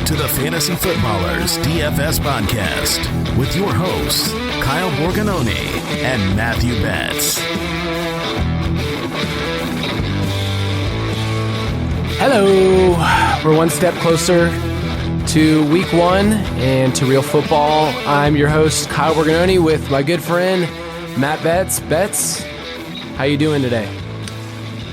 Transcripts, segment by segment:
to the Fantasy Footballers DFS podcast with your hosts, Kyle Borgononi and Matthew Betts. Hello, we're one step closer to week one and to real football. I'm your host, Kyle Borgononi, with my good friend, Matt Betts. Betts, how you doing today?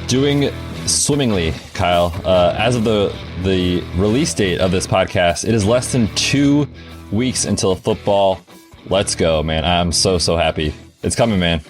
Doing swimmingly, Kyle. As of the release date of this podcast, it is less than 2 weeks until football. Let's go, man. I'm so happy. It's coming, man.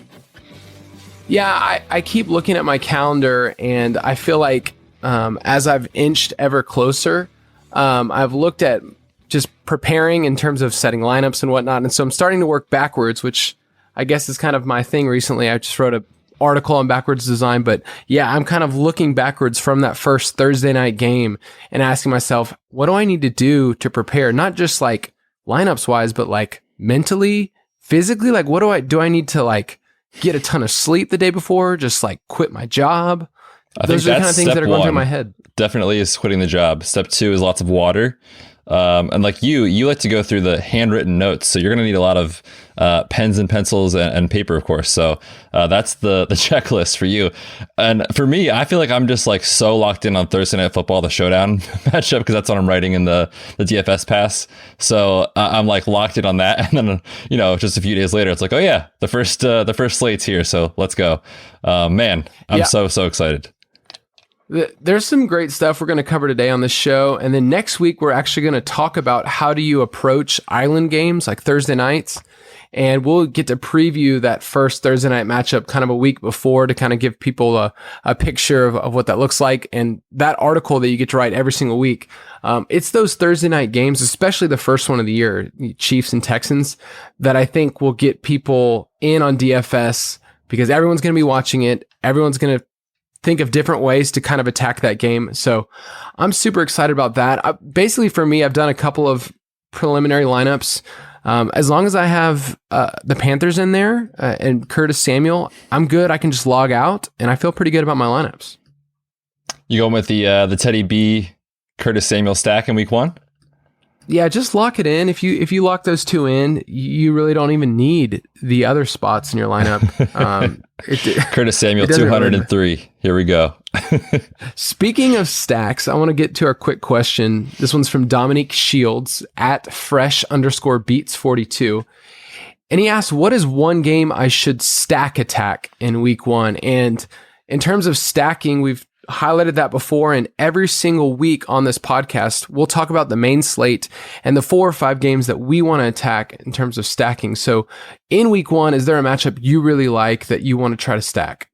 Yeah, I keep looking at my calendar, and I feel like as I've inched ever closer, I've looked at just preparing in terms of setting lineups and whatnot. And so I'm starting to work backwards, which I guess is kind of my thing recently. I just wrote an article on backwards design, but yeah, I'm kind of looking backwards from that first Thursday night game and asking myself, what do I need to do to prepare? Not just like lineups wise, but like mentally, physically, like what do I need to like get a ton of sleep the day before? Just like quit my job? Those are the kind of things that are going through my head. Definitely is quitting the job. Step 2 is lots of water. And like you like to go through the handwritten notes. So you're going to need a lot of pens and pencils and paper, of course. So that's the checklist for you. And for me, I feel like I'm just like so locked in on Thursday Night Football, the showdown matchup, because that's what I'm writing in the DFS pass. So I'm like locked in on that. And then, just a few days later, it's like, oh yeah, the first slate's here. So let's go. Man, I'm so excited. There's some great stuff we're going to cover today on this show. And then next week, we're actually going to talk about how do you approach island games like Thursday nights. And we'll get to preview that first Thursday night matchup kind of a week before to kind of give people a picture of what that looks like. And that article that you get to write every single week, it's those Thursday night games, especially the first one of the year, Chiefs and Texans, that I think will get people in on DFS because everyone's going to be watching it. Everyone's going to think of different ways to kind of attack that game. So I'm super excited about that. Basically, for me, I've done a couple of preliminary lineups. As long as I have the Panthers in there and Curtis Samuel, I'm good. I can just log out, and I feel pretty good about my lineups. You going with the Teddy B, Curtis Samuel stack in week 1? Yeah, just lock it in. If you lock those two in, you really don't even need the other spots in your lineup. Curtis Samuel, 203. Here we go. Speaking of stacks, I want to get to our quick question. This one's from Dominique Shields at fresh_beats42. And he asked, what is one game I should stack attack in week 1? And in terms of stacking, we've highlighted that before, and every single week on this podcast, we'll talk about the main slate and the 4 or 5 games that we want to attack in terms of stacking. So in week 1, is there a matchup you really like that you want to try to stack?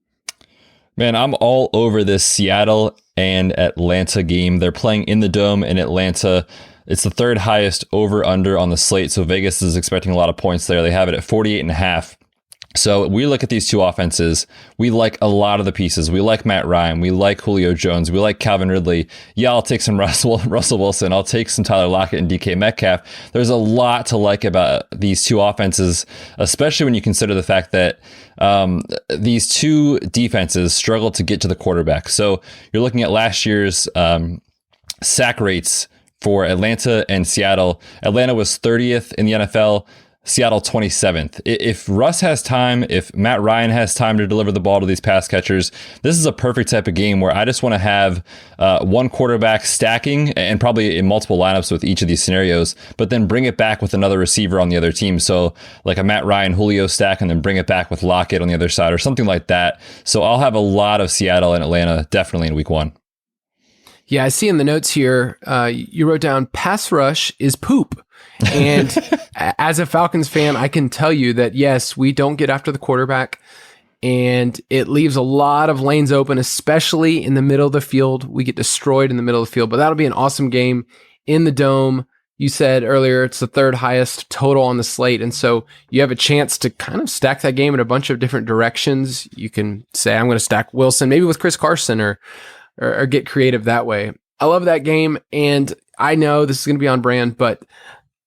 Man, I'm all over this Seattle and Atlanta game. They're playing in the Dome in Atlanta. It's the 3rd highest over-under on the slate, so Vegas is expecting a lot of points there. They have it at 48.5. So we look at these two offenses. We like a lot of the pieces. We like Matt Ryan. We like Julio Jones. We like Calvin Ridley. Yeah, I'll take some Russell Wilson. I'll take some Tyler Lockett and DK Metcalf. There's a lot to like about these two offenses, especially when you consider the fact that these two defenses struggle to get to the quarterback. So you're looking at last year's sack rates for Atlanta and Seattle. Atlanta was 30th in the NFL. Seattle 27th. If Russ has time, if Matt Ryan has time to deliver the ball to these pass catchers, this is a perfect type of game where I just want to have one quarterback stacking and probably in multiple lineups with each of these scenarios, but then bring it back with another receiver on the other team. So like a Matt Ryan, Julio stack, and then bring it back with Lockett on the other side or something like that. So I'll have a lot of Seattle and Atlanta definitely in week 1. Yeah, I see in the notes here, you wrote down pass rush is poop. And as a Falcons fan, I can tell you that, yes, we don't get after the quarterback, and it leaves a lot of lanes open, especially in the middle of the field. We get destroyed in the middle of the field, but that'll be an awesome game in the Dome. You said earlier it's the 3rd highest total on the slate, and so you have a chance to kind of stack that game in a bunch of different directions. You can say, I'm going to stack Wilson, maybe with Chris Carson, or get creative that way. I love that game, and I know this is going to be on brand, but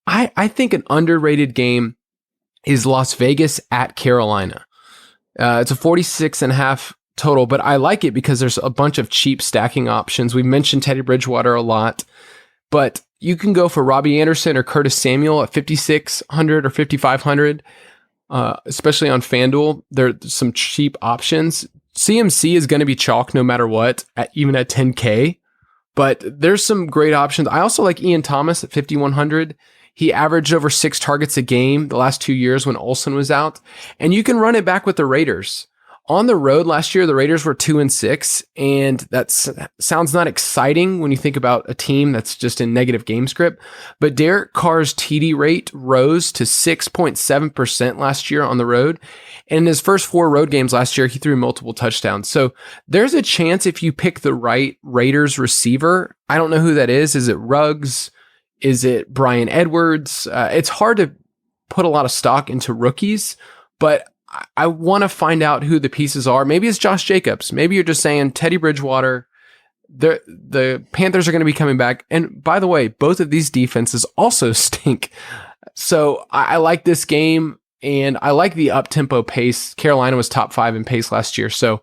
I think an underrated game is Las Vegas at Carolina. It's a 46.5 total, but I like it because there's a bunch of cheap stacking options. We mentioned Teddy Bridgewater a lot. but you can go for Robbie Anderson or Curtis Samuel at 5,600 or 5,500, especially on FanDuel. There's some cheap options. CMC is going to be chalk no matter what, even at 10K, but there's some great options. I also like Ian Thomas at 5,100. He averaged over 6 targets a game the last 2 years when Olsen was out, and you can run it back with the Raiders. On the road last year, the Raiders were 2-6, and that sounds not exciting when you think about a team that's just in negative game script. But Derek Carr's TD rate rose to 6.7% last year on the road. And in his first 4 road games last year, he threw multiple touchdowns. So there's a chance if you pick the right Raiders receiver. I don't know who that is. Is it Ruggs? Is it Brian Edwards? It's hard to put a lot of stock into rookies, but I want to find out who the pieces are. Maybe it's Josh Jacobs. Maybe you're just saying Teddy Bridgewater. The Panthers are going to be coming back. And by the way, both of these defenses also stink. So I like this game, and I like the up-tempo pace. Carolina was top 5 in pace last year. So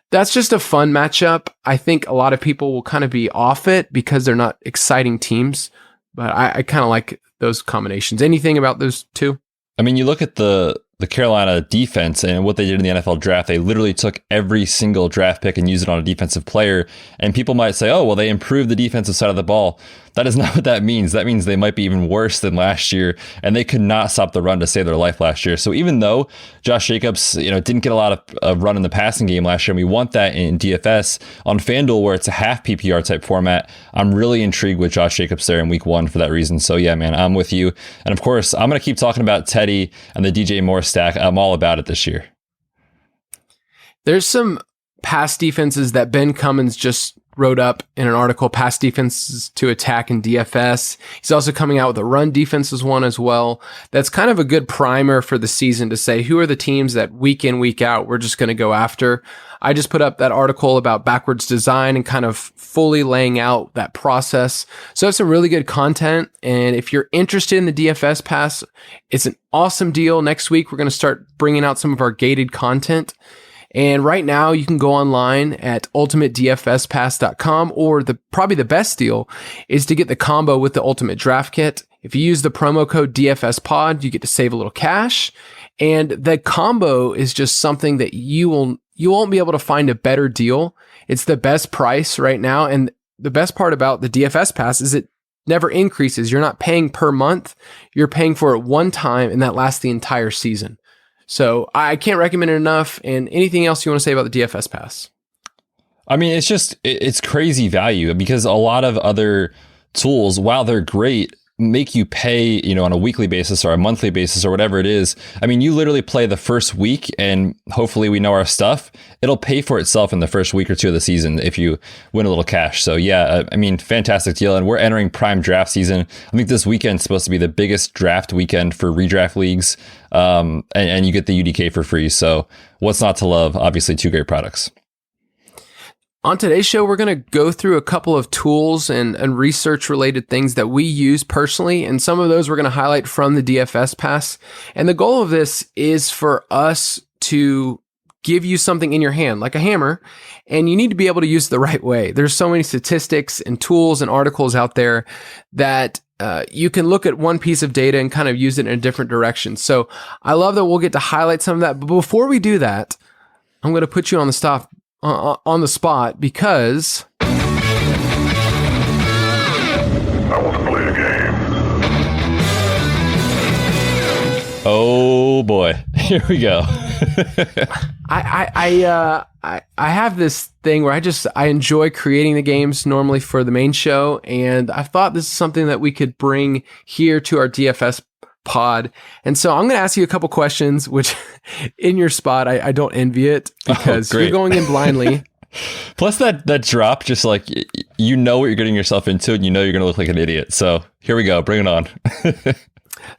that's just a fun matchup. I think a lot of people will kind of be off it because they're not exciting teams. But I kind of like those combinations. Anything about those two? I mean, you look at the Carolina defense and what they did in the NFL draft. They literally took every single draft pick and used it on a defensive player. And people might say, oh, well, they improved the defensive side of the ball. That is not what that means. That means they might be even worse than last year, and they could not stop the run to save their life last year. So even though Josh Jacobs, didn't get a lot of run in the passing game last year, and we want that in DFS, on FanDuel where it's a half PPR type format, I'm really intrigued with Josh Jacobs there in week 1 for that reason. So yeah, man, I'm with you. And of course, I'm going to keep talking about Teddy and the DJ Moore stack. I'm all about it this year. There's some pass defenses that Ben Cummins just wrote up in an article, pass defenses to attack in DFS. He's also coming out with a run defenses one as well. That's kind of a good primer for the season to say, who are the teams that week in, week out, we're just going to go after. I just put up that article about backwards design and kind of fully laying out that process. So it's some really good content. And if you're interested in the DFS pass, it's an awesome deal. Next week, we're going to start bringing out some of our gated content. And right now you can go online at ultimatedfspass.com, or probably the best deal is to get the combo with the Ultimate Draft Kit. If you use the promo code DFSPod, you get to save a little cash. And the combo is just something that you won't be able to find a better deal. It's the best price right now. And the best part about the DFS pass is it never increases. You're not paying per month. You're paying for it one time, and that lasts the entire season. So I can't recommend it enough. And anything else you want to say about the DFS pass? I mean, it's crazy value because a lot of other tools, while they're great, make you pay, on a weekly basis or a monthly basis or whatever it is. I mean, you literally play the first week and hopefully we know our stuff. It'll pay for itself in the first week or two of the season if you win a little cash. So yeah, I mean, fantastic deal. And we're entering prime draft season. I think this weekend's supposed to be the biggest draft weekend for redraft leagues. And you get the UDK for free. So what's not to love? Obviously, 2 great products. On today's show, we're going to go through a couple of tools and research related things that we use personally. And some of those we're going to highlight from the DFS pass. And the goal of this is for us to give you something in your hand, like a hammer, and you need to be able to use it the right way. There's so many statistics and tools and articles out there that you can look at one piece of data and kind of use it in a different direction. So I love that we'll get to highlight some of that. But before we do that, I'm going to put you on the spot because I want to play a game. Oh boy, here we go. I have this thing where I enjoy creating the games normally for the main show, and I thought this is something that we could bring here to our DFS pod. And so I'm going to ask you a couple questions, which in your spot, I don't envy it because you're going in blindly. Plus that drop, just like, you know what you're getting yourself into and you know you're going to look like an idiot. So here we go. Bring it on.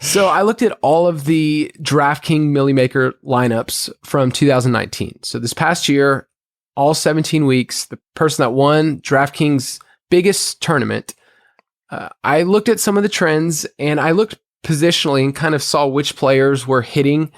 So I looked at all of the DraftKings Millie Maker lineups from 2019. So this past year, all 17 weeks, the person that won DraftKings' biggest tournament, I looked at some of the trends and I looked positionally and kind of saw which players were hitting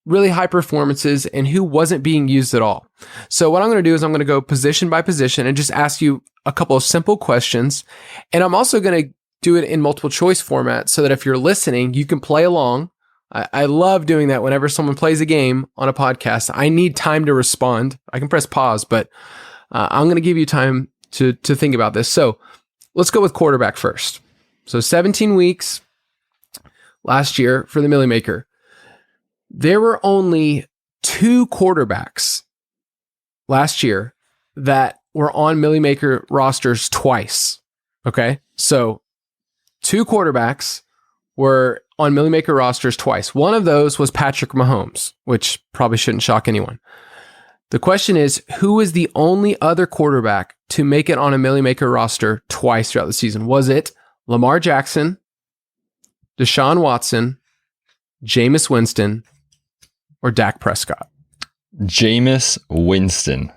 really high performances and who wasn't being used at all. So what I'm going to do is I'm going to go position by position and just ask you a couple of simple questions. And I'm also going to do it in multiple choice format so that if you're listening, you can play along. I love doing that whenever someone plays a game on a podcast. I need time to respond. I can press pause, but I'm going to give you time to think about this. So let's go with quarterback first. So 17 weeks last year for the Millie Maker. There were only 2 quarterbacks last year that were on Millie Maker rosters twice. Okay. So 2 quarterbacks were on Millie Maker rosters twice. One of those was Patrick Mahomes, which probably shouldn't shock anyone. The question is, who is the only other quarterback to make it on a Millie Maker roster twice throughout the season? Was it Lamar Jackson, Deshaun Watson, Jameis Winston, or Dak Prescott? Jameis Winston.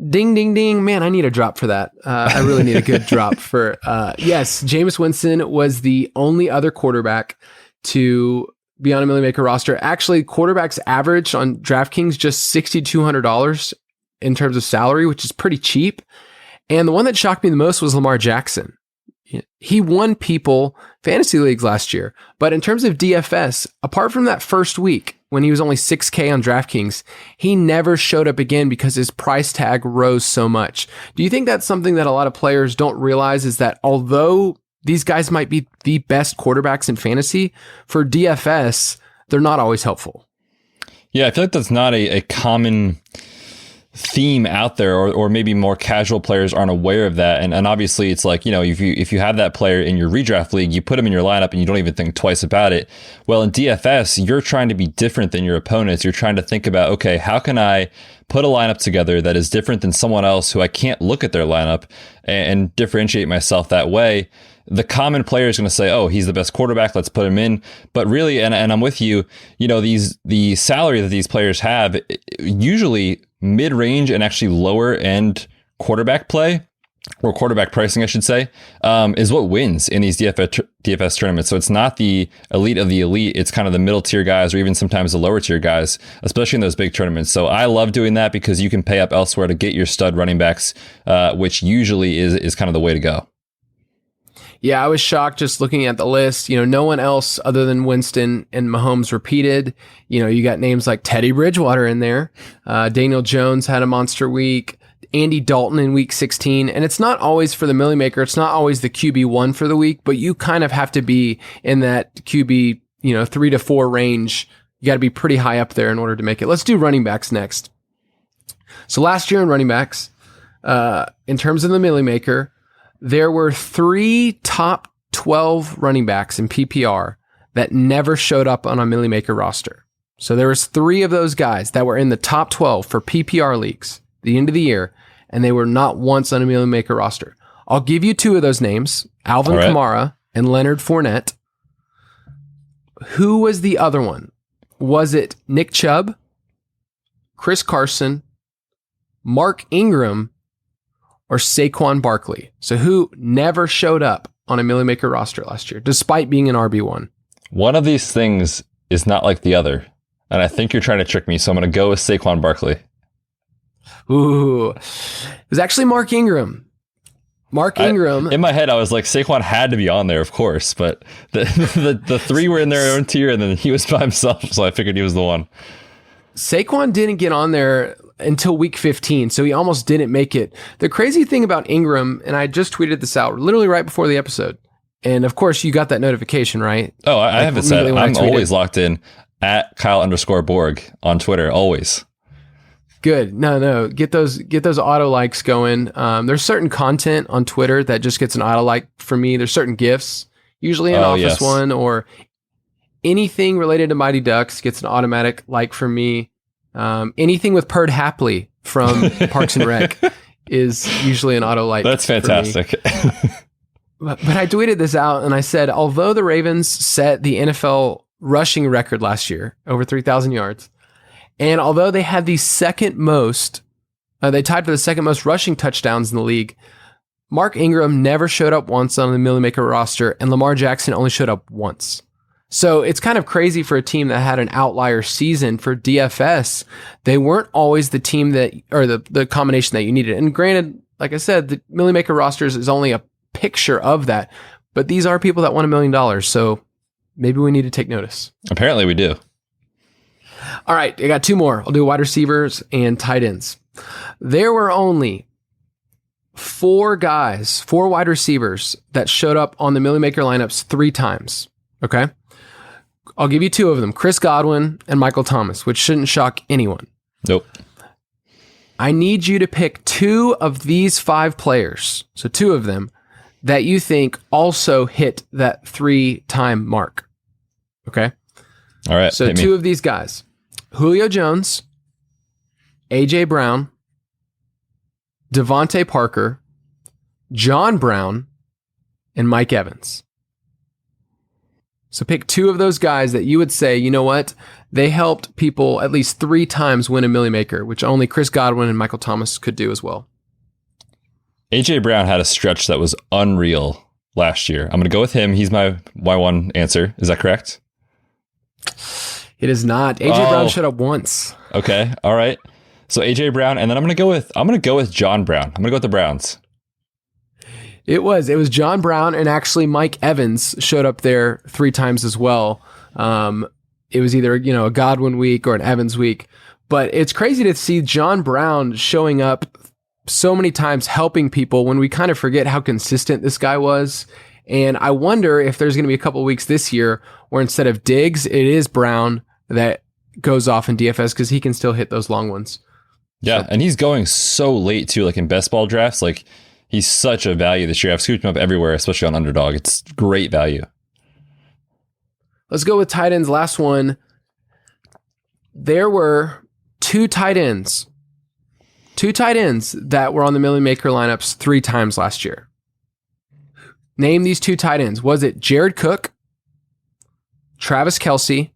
Ding, ding, ding. Man, I need a drop for that. I really need a good drop for, yes, Jameis Winston was the only other quarterback to be on a Millie Maker roster. Actually, quarterbacks averaged on DraftKings just $6,200 in terms of salary, which is pretty cheap. And the one that shocked me the most was Lamar Jackson. He won people fantasy leagues last year. But in terms of DFS, apart from that first week when he was only $6K on DraftKings, he never showed up again because his price tag rose so much. Do you think that's something that a lot of players don't realize, is that although these guys might be the best quarterbacks in fantasy, for DFS, they're not always helpful? Yeah, I feel like that's not a common theme out there, or maybe more casual players aren't aware of that. And obviously it's like, if you have that player in your redraft league, you put him in your lineup and you don't even think twice about it. Well, in DFS, you're trying to be different than your opponents. You're trying to think about, okay, how can I put a lineup together that is different than someone else who I can't look at their lineup and differentiate myself that way? The common player is going to say, oh, he's the best quarterback, let's put him in. But really, and I'm with you, the salary that these players have, usually mid-range and actually lower end quarterback play, or quarterback pricing, I should say, is what wins in these DFS tournaments. So it's not the elite of the elite. It's kind of the middle tier guys, or even sometimes the lower tier guys, especially in those big tournaments. So I love doing that because you can pay up elsewhere to get your stud running backs, which usually is kind of the way to go. Yeah, I was shocked just looking at the list. No one else other than Winston and Mahomes repeated. You got names like Teddy Bridgewater in there. Daniel Jones had a monster week. Andy Dalton in week 16. And it's not always for the Millie Maker. It's not always the QB1 for the week, but you kind of have to be in that QB, 3 to 4 range. You got to be pretty high up there in order to make it. Let's do running backs next. So last year in running backs, in terms of the Millie Maker, there were 3 top 12 running backs in PPR that never showed up on a Millie Maker roster. So there was 3 of those guys that were in the top 12 for PPR leagues at the end of the year, and they were not once on a Millie Maker roster. I'll give you 2 of those names, Alvin Kamara and Leonard Fournette. Who was the other one? Was it Nick Chubb, Chris Carson, Mark Ingram, or Saquon Barkley? So who never showed up on a Millie Maker roster last year, despite being an RB1? One of these things is not like the other, and I think you're trying to trick me, so I'm going to go with Saquon Barkley. Ooh, it was actually Mark Ingram. In my head, I was like, Saquon had to be on there, of course, but the 3 were in their own tier, and then he was by himself, so I figured he was the one. Saquon didn't get on there until week 15, so he almost didn't make it. The crazy thing about Ingram, and I just tweeted this out literally right before the episode, and of course you got that notification, right? Oh, I have it set. I'm always locked in at Kyle_Borg on Twitter, always. Good. No. Get those auto likes going. There's certain content on Twitter that just gets an auto like for me. There's certain GIFs, usually an Office one, or anything related to Mighty Ducks gets an automatic like from me. Anything with Perd Hapley from Parks and Rec is usually an auto like. That's fantastic. But I tweeted this out and I said, although the Ravens set the NFL rushing record last year, over 3,000 yards, and although they had the second most, they tied for the second most rushing touchdowns in the league, Mark Ingram never showed up once on the Millie Maker roster, and Lamar Jackson only showed up once. So it's kind of crazy for a team that had an outlier season for DFS. They weren't always the team that, or the combination that you needed. And granted, like I said, the Millie Maker rosters is only a picture of that. But these are people that won $1 million. So maybe we need to take notice. Apparently we do. All right. I got two more. I'll do wide receivers and tight ends. There were only four wide receivers that showed up on the Millie Maker lineups 3 times. Okay. I'll give you two of them, Chris Godwin and Michael Thomas, which shouldn't shock anyone. Nope. I need you to pick 2 of these 5 players, so 2 of them, that you think also hit that 3-time mark. Okay? All right. So 2 of these guys, Julio Jones, A.J. Brown, Devontae Parker, John Brown, and Mike Evans. So pick 2 of those guys that you would say, you know what? They helped people at least 3 times win a Millie Maker, which only Chris Godwin and Michael Thomas could do as well. A.J. Brown had a stretch that was unreal last year. I'm going to go with him. He's my Y1 answer. Is that correct? It is not. A.J. Brown showed up once. Okay. All right. So A.J. Brown, and then I'm going to go with John Brown. I'm going to go with the Browns. It was John Brown, and actually Mike Evans showed up there 3 times as well. It was either, a Godwin week or an Evans week, but it's crazy to see John Brown showing up so many times helping people when we kind of forget how consistent this guy was. And I wonder if there's going to be a couple of weeks this year where instead of Diggs, it is Brown that goes off in DFS because he can still hit those long ones. Yeah, and he's going so late too, like in best ball drafts. Like he's such a value this year. I've scooped him up everywhere, especially on Underdog. It's great value. Let's go with tight ends. Last one. There were 2 tight ends. 2 tight ends that were on the Millie Maker lineups 3 times last year. Name these 2 tight ends. Was it Jared Cook, Travis Kelce,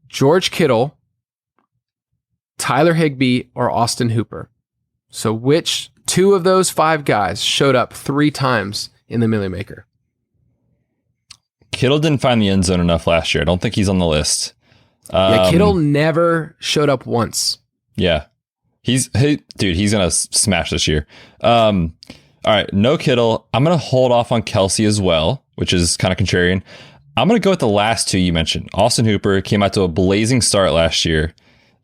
George Kittle, Tyler Higbee, or Austin Hooper? So which 2 of those 5 guys showed up 3 times in the Millie Maker? Kittle didn't find the end zone enough last year. I don't think he's on the list. Kittle never showed up once. Yeah. He's going to smash this year. All right. No Kittle. I'm going to hold off on Kelce as well, which is kind of contrarian. I'm going to go with the last 2 you mentioned. Austin Hooper came out to a blazing start last year.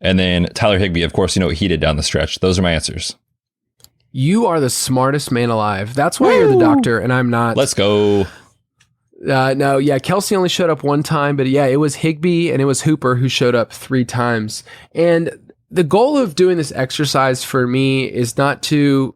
And then Tyler Higbee, of course, what he did down the stretch. Those are my answers. You are the smartest man alive. That's why you're the doctor and I'm not. Let's go. No, yeah, Kelce only showed up 1 time, but yeah, it was Higbee and it was Hooper who showed up 3 times. And the goal of doing this exercise for me is not to,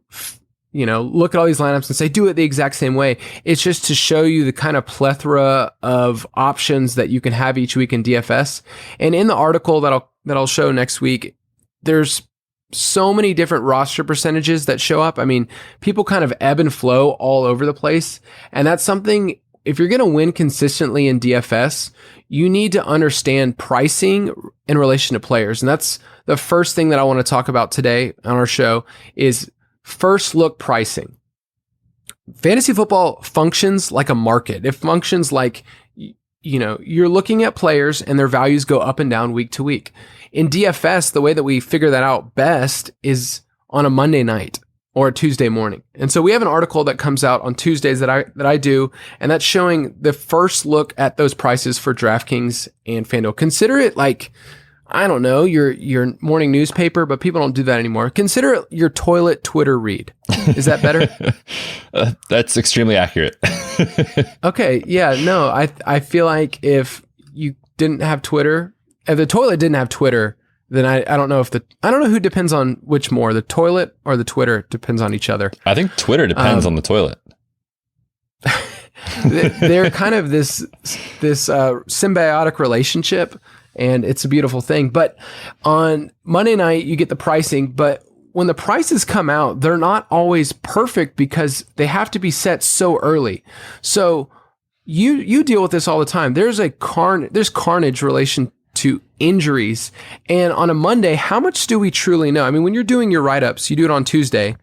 look at all these lineups and say, do it the exact same way. It's just to show you the kind of plethora of options that you can have each week in DFS. And in the article that I'll show next week, there's so many different roster percentages that show up. I mean, people kind of ebb and flow all over the place. And that's something, if you're going to win consistently in DFS, you need to understand pricing in relation to players. And that's the first thing that I want to talk about today on our show is first look pricing. Fantasy football functions like a market. It functions like, you're looking at players and their values go up and down week to week. In DFS, the way that we figure that out best is on a Monday night or a Tuesday morning. And so we have an article that comes out on Tuesdays that I do, and that's showing the first look at those prices for DraftKings and FanDuel. Consider it like, I don't know, your morning newspaper, but people don't do that anymore. Consider it your toilet Twitter read. Is that better? That's extremely accurate. Okay, yeah, no, I feel like if you didn't have Twitter, if the toilet didn't have Twitter, then I don't know who depends on which more, the toilet or the Twitter depends on each other. I think Twitter depends on the toilet. They're kind of this symbiotic relationship, and it's a beautiful thing. But on Monday night, you get the pricing, but when the prices come out, they're not always perfect because they have to be set so early. So you deal with this all the time. There's carnage relation to injuries. And on a Monday, how much do we truly know? I mean, when you're doing your write-ups, you do it on Tuesday.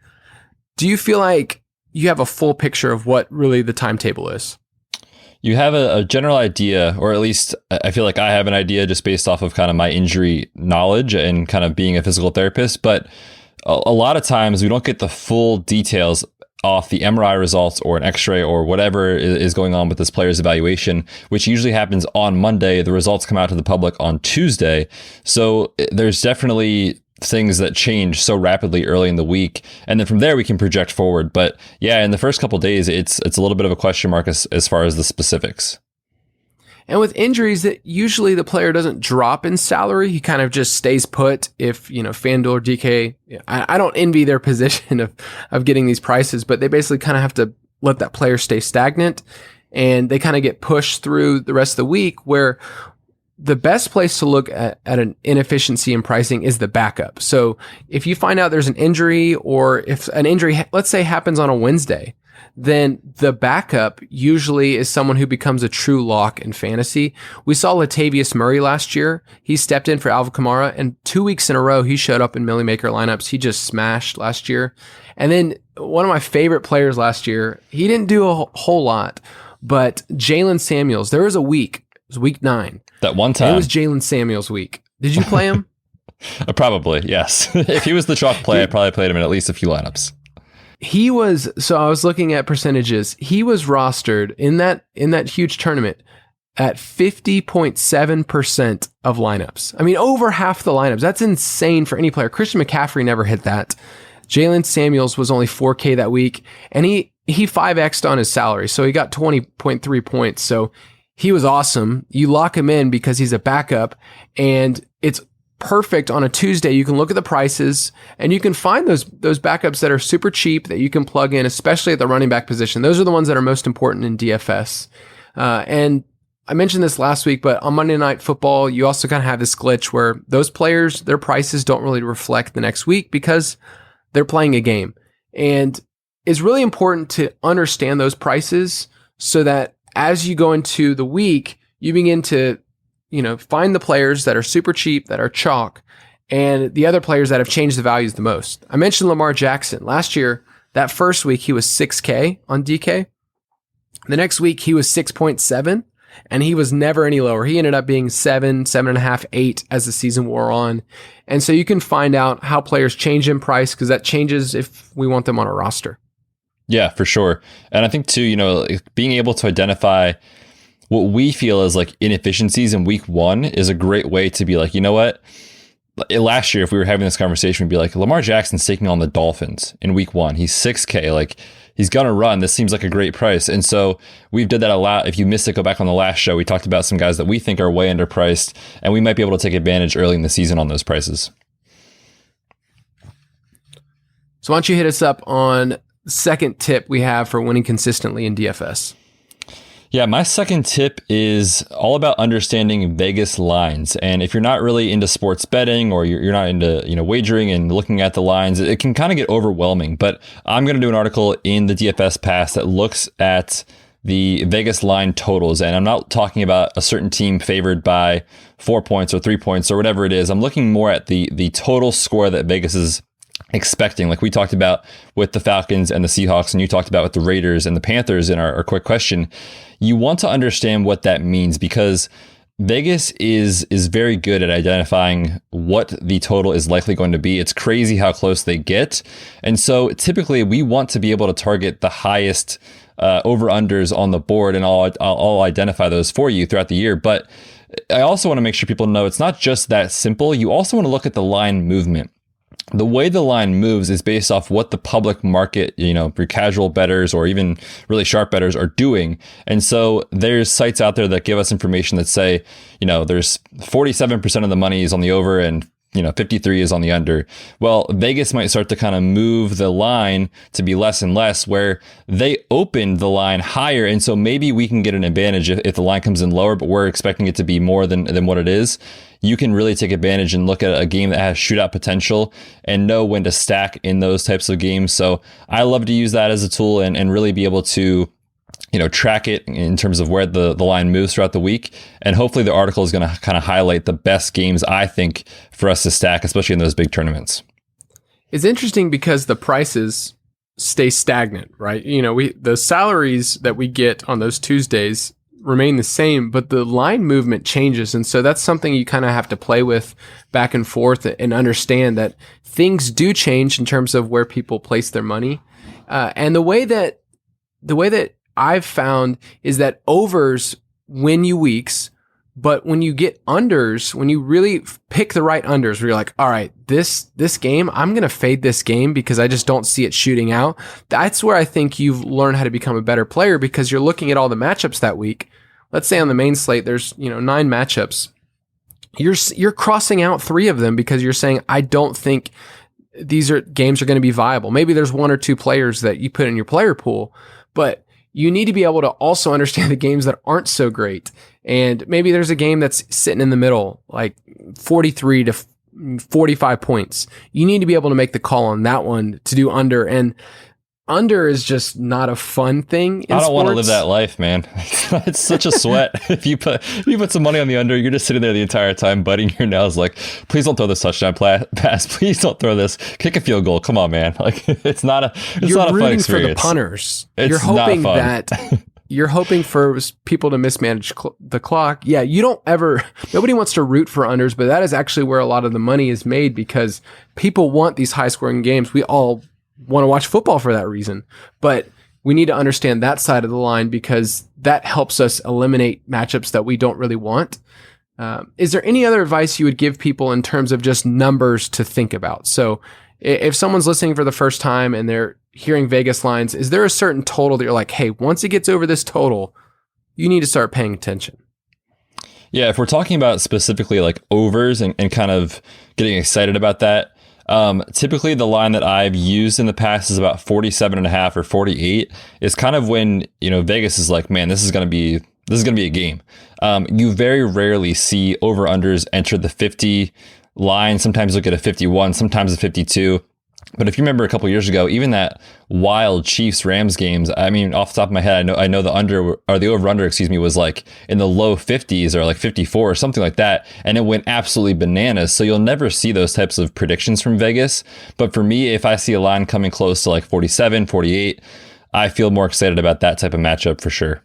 Do you feel like you have a full picture of what really the timetable is? You have a general idea, or at least I feel like I have an idea just based off of kind of my injury knowledge and kind of being a physical therapist. But a lot of times we don't get the full details off the MRI results or an X-ray or whatever is going on with this player's evaluation, which usually happens on Monday. The results come out to the public on Tuesday. So there's definitely things that change so rapidly early in the week. And then from there we can project forward. But yeah, in the first couple of days, it's a little bit of a question mark as far as the specifics. And with injuries, that usually the player doesn't drop in salary. He kind of just stays put. If, FanDuel or DK, I don't envy their position of getting these prices, but they basically kind of have to let that player stay stagnant, and they kind of get pushed through the rest of the week, where the best place to look at an inefficiency in pricing is the backup. So if you find out there's an injury, or if an injury, let's say, happens on a Wednesday, then the backup usually is someone who becomes a true lock in fantasy. We saw Latavius Murray last year. He stepped in for Alvin Kamara, and 2 weeks in a row, he showed up in Millie Maker lineups. He just smashed last year. And then one of my favorite players last year, he didn't do a whole lot, but Jalen Samuels, there was a week, it was week 9. That one time. It was Jalen Samuels week. Did you play him? Probably, yes. If he was the chalk play, I probably played him in at least a few lineups. I was looking at percentages. He was rostered in that huge tournament at 50.7% of lineups. I mean, over half the lineups. That's insane for any player. Christian McCaffrey never hit that. Jalen Samuels was only 4K that week, and he 5x'd on his salary, so he got 20.3 points. So he was awesome. You lock him in because he's a backup, and it's perfect on a Tuesday. You can look at the prices, and you can find those backups that are super cheap that you can plug in, especially at the running back position. Those are the ones that are most important in DFS. And I mentioned this last week, but on Monday Night Football, you also kind of have this glitch where those players, their prices don't really reflect the next week because they're playing a game. And it's really important to understand those prices so that as you go into the week, you begin to find the players that are super cheap, that are chalk, and the other players that have changed the values the most. I mentioned Lamar Jackson. Last year, that first week, he was 6K on DK. The next week, he was 6.7, and he was never any lower. He ended up being 7, 7.5, 8 as the season wore on. And so you can find out how players change in price, because that changes if we want them on a roster. Yeah, for sure. And I think too, being able to identify what we feel is like inefficiencies in week 1 is a great way to be like, you know what? Last year, if we were having this conversation, we'd be like, Lamar Jackson's taking on the Dolphins in week 1. He's 6K. Like, he's going to run. This seems like a great price. And so we've did that a lot. If you missed it, go back on the last show. We talked about some guys that we think are way underpriced, and we might be able to take advantage early in the season on those prices. So why don't you hit us up on the second tip we have for winning consistently in DFS? Yeah, my second tip is all about understanding Vegas lines. And if you're not really into sports betting, or you're not into wagering and looking at the lines, it can kind of get overwhelming. But I'm going to do an article in the DFS Pass that looks at the Vegas line totals. And I'm not talking about a certain team favored by 4 points or 3 points or whatever it is. I'm looking more at the total score that Vegas is expecting, like we talked about with the Falcons and the Seahawks, and you talked about with the Raiders and the Panthers in our quick question. You want to understand what that means, because Vegas is very good at identifying what the total is likely going to be. It's crazy how close they get. And so typically we want to be able to target the highest over-unders on the board, and I'll identify those for you throughout the year. But I also want to make sure people know it's not just that simple. You also want to look at the line movement. The way the line moves is based off what the public market, your casual bettors or even really sharp bettors are doing. And so there's sites out there that give us information that say, there's 47% of the money is on the over and 53 is on the under. Well, Vegas might start to kind of move the line to be less and less, where they opened the line higher. And so maybe we can get an advantage if the line comes in lower, but we're expecting it to be more than what it is. You can really take advantage and look at a game that has shootout potential and know when to stack in those types of games. So I love to use that as a tool and really be able to track it in terms of where the line moves throughout the week. And hopefully the article is going to kind of highlight the best games, I think, for us to stack, especially in those big tournaments. It's interesting because the prices stay stagnant, right? The salaries that we get on those Tuesdays remain the same, but the line movement changes. And so that's something you kind of have to play with back and forth and understand that things do change in terms of where people place their money. And the way that I've found is that overs win you weeks, but when you get unders, when you really pick the right unders, where you're like, all right, this game, I'm going to fade this game because I just don't see it shooting out. That's where I think you've learned how to become a better player, because you're looking at all the matchups that week. Let's say on the main slate, there's 9 matchups. You're crossing out 3 of them because you're saying, I don't think these games are going to be viable. Maybe there's 1 or 2 players that you put in your player pool, but you need to be able to also understand the games that aren't so great. And maybe there's a game that's sitting in the middle, like 43 to 45 points. You need to be able to make the call on that one to do under. And under is just not a fun thing in I don't want to sports. live that life, man. It's such a sweat. If you put some money on the under, you're just sitting there the entire time biting your nails like, please don't throw this touchdown pass. Please don't throw this. Kick a field goal. Come on, man. Like, it's not a fun experience. You're rooting for the punters. It's not fun. You're hoping for people to mismanage the clock. Yeah, nobody wants to root for unders, but that is actually where a lot of the money is made, because people want these high scoring games. We all want to watch football for that reason, but we need to understand that side of the line, because that helps us eliminate matchups that we don't really want. Is there any other advice you would give people in terms of just numbers to think about? So if someone's listening for the first time and they're hearing Vegas lines, is there a certain total that you're like, hey, once it gets over this total, you need to start paying attention? Yeah, if we're talking about specifically like overs and kind of getting excited about that, typically the line that I've used in the past is about 47.5 or 48. Is kind of when, Vegas is like, man, this is going to be a game. You very rarely see over unders enter the 50 line. Sometimes look at a 51, sometimes a 52. But if you remember a couple of years ago, even that wild Chiefs Rams games, I mean, off the top of my head, I know the over under, was like in the low 50s or like 54 or something like that. And it went absolutely bananas. So you'll never see those types of predictions from Vegas. But for me, if I see a line coming close to like 47, 48, I feel more excited about that type of matchup for sure.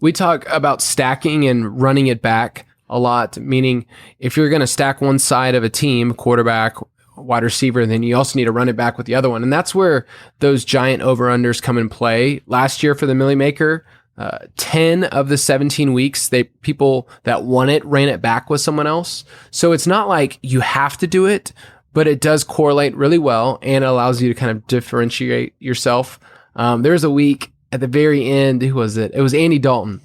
We talk about stacking and running it back a lot, meaning if you're going to stack one side of a team, quarterback, wide receiver, then you also need to run it back with the other one. And that's where those giant over-unders come in play. Last year for the Millie Maker, 10 of the 17 weeks, people that won it ran it back with someone else. So it's not like you have to do it, but it does correlate really well and it allows you to kind of differentiate yourself. There's a week at the very end, who was it? It was Andy Dalton.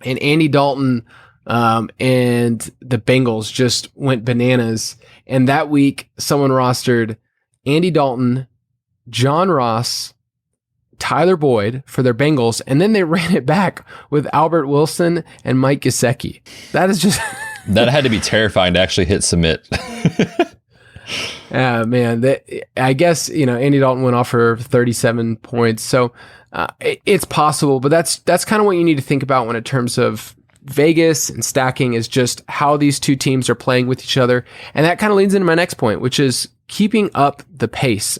And Andy Dalton and the Bengals just went bananas. And that week, someone rostered Andy Dalton, John Ross, Tyler Boyd for their Bengals, and then they ran it back with Albert Wilson and Mike Gesicki. That is just... That had to be terrifying to actually hit submit. Man, I guess, Andy Dalton went off for 37 points. So it's possible, but that's kind of what you need to think about when in terms of Vegas and stacking, is just how these two teams are playing with each other. And that kind of leads into my next point, which is keeping up the pace.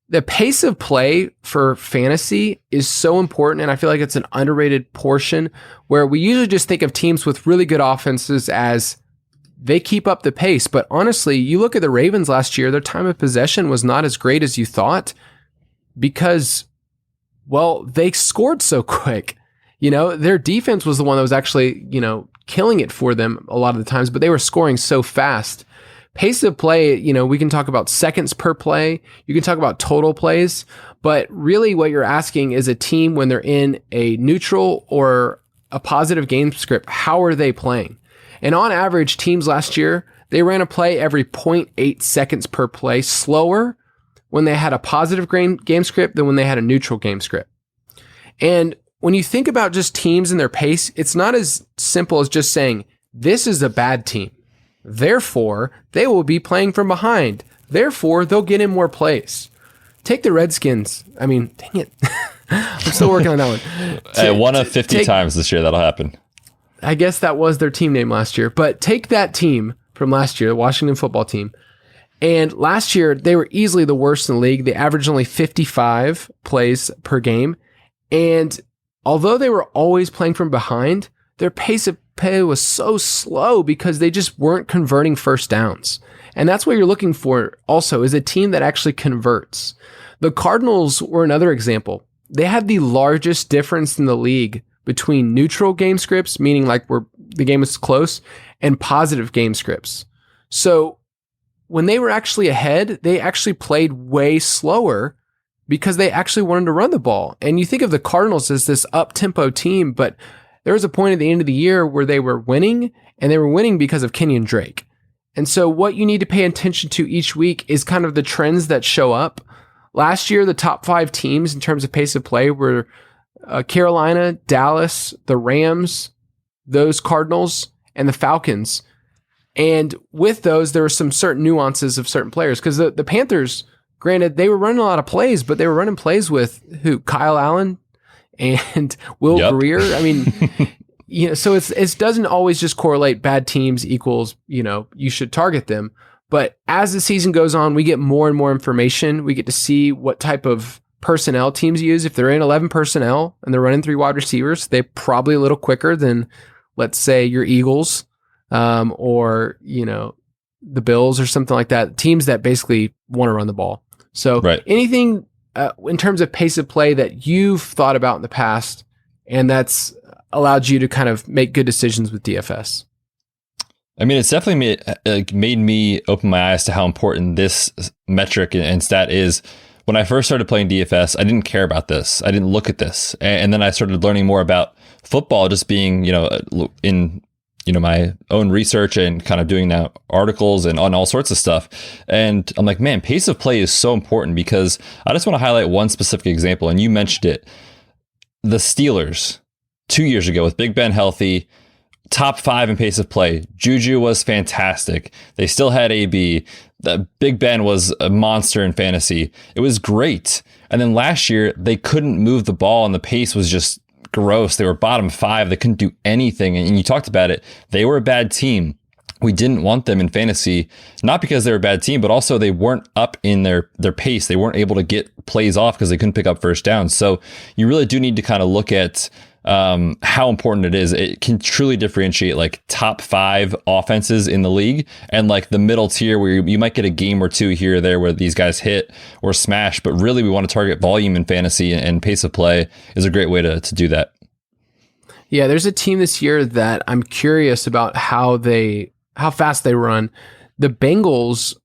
The pace of play for fantasy is so important, and I feel like it's an underrated portion, where we usually just think of teams with really good offenses as they keep up the pace. But honestly, you look at the Ravens last year, their time of possession was not as great as you thought because, well, they scored so quick. Their defense was the one that was actually, killing it for them a lot of the times, but they were scoring so fast. Pace of play, we can talk about seconds per play. You can talk about total plays, but really what you're asking is a team when they're in a neutral or a positive game script, how are they playing? And on average, teams last year, they ran a play every 0.8 seconds per play, slower when they had a positive game script than when they had a neutral game script. And when you think about just teams and their pace, it's not as simple as just saying, this is a bad team. Therefore, they will be playing from behind. Therefore, they'll get in more plays. Take the Redskins. I mean, dang it. I'm still working on that one. One of 50 times this year that'll happen. I guess that was their team name last year. But take that team from last year, the Washington football team. And last year, they were easily the worst in the league. They averaged only 55 plays per game. And although they were always playing from behind, their pace of play was so slow because they just weren't converting first downs. And that's what you're looking for also, is a team that actually converts. The Cardinals were another example. They had the largest difference in the league between neutral game scripts, meaning like where the game is close, and positive game scripts. So when they were actually ahead, they actually played way slower because they actually wanted to run the ball. And you think of the Cardinals as this up-tempo team, but there was a point at the end of the year where they were winning, and they were winning because of Kenyon Drake. And so what you need to pay attention to each week is kind of the trends that show up. Last year, the top 5 teams in terms of pace of play were Carolina, Dallas, the Rams, those Cardinals, and the Falcons. And with those, there were some certain nuances of certain players, because the Panthers, granted, they were running a lot of plays, but they were running plays with who? Kyle Allen and Will Greer. I mean, so it doesn't always just correlate bad teams equals, you should target them. But as the season goes on, we get more and more information. We get to see what type of personnel teams use. If they're in 11 personnel and they're running 3 wide receivers, they're probably a little quicker than, let's say, your Eagles or, the Bills or something like that. Teams that basically want to run the ball. So anything in terms of pace of play that you've thought about in the past and that's allowed you to kind of make good decisions with DFS? I mean, it's definitely made me open my eyes to how important this metric and stat is. When I first started playing DFS, I didn't care about this. I didn't look at this. And then I started learning more about football, just being, in my own research and kind of doing now articles and on all sorts of stuff. And I'm like, man, pace of play is so important, because I just want to highlight one specific example. And you mentioned it. The Steelers 2 years ago with Big Ben healthy, top 5 in pace of play. Juju was fantastic. They still had AB. The Big Ben was a monster in fantasy. It was great. And then last year, they couldn't move the ball and the pace was just gross. They were bottom 5. They couldn't do anything. And you talked about it. They were a bad team. We didn't want them in fantasy, not because they were a bad team, but also they weren't up in their pace. They weren't able to get plays off because they couldn't pick up first downs. So you really do need to kind of look at how important it is. It can truly differentiate like top 5 offenses in the league and like the middle tier where you might get a game or two here or there where these guys hit or smash, but really we want to target volume in fantasy, and pace of play is a great way to do that. Yeah, there's a team this year that I'm curious about how fast they run. The Bengals,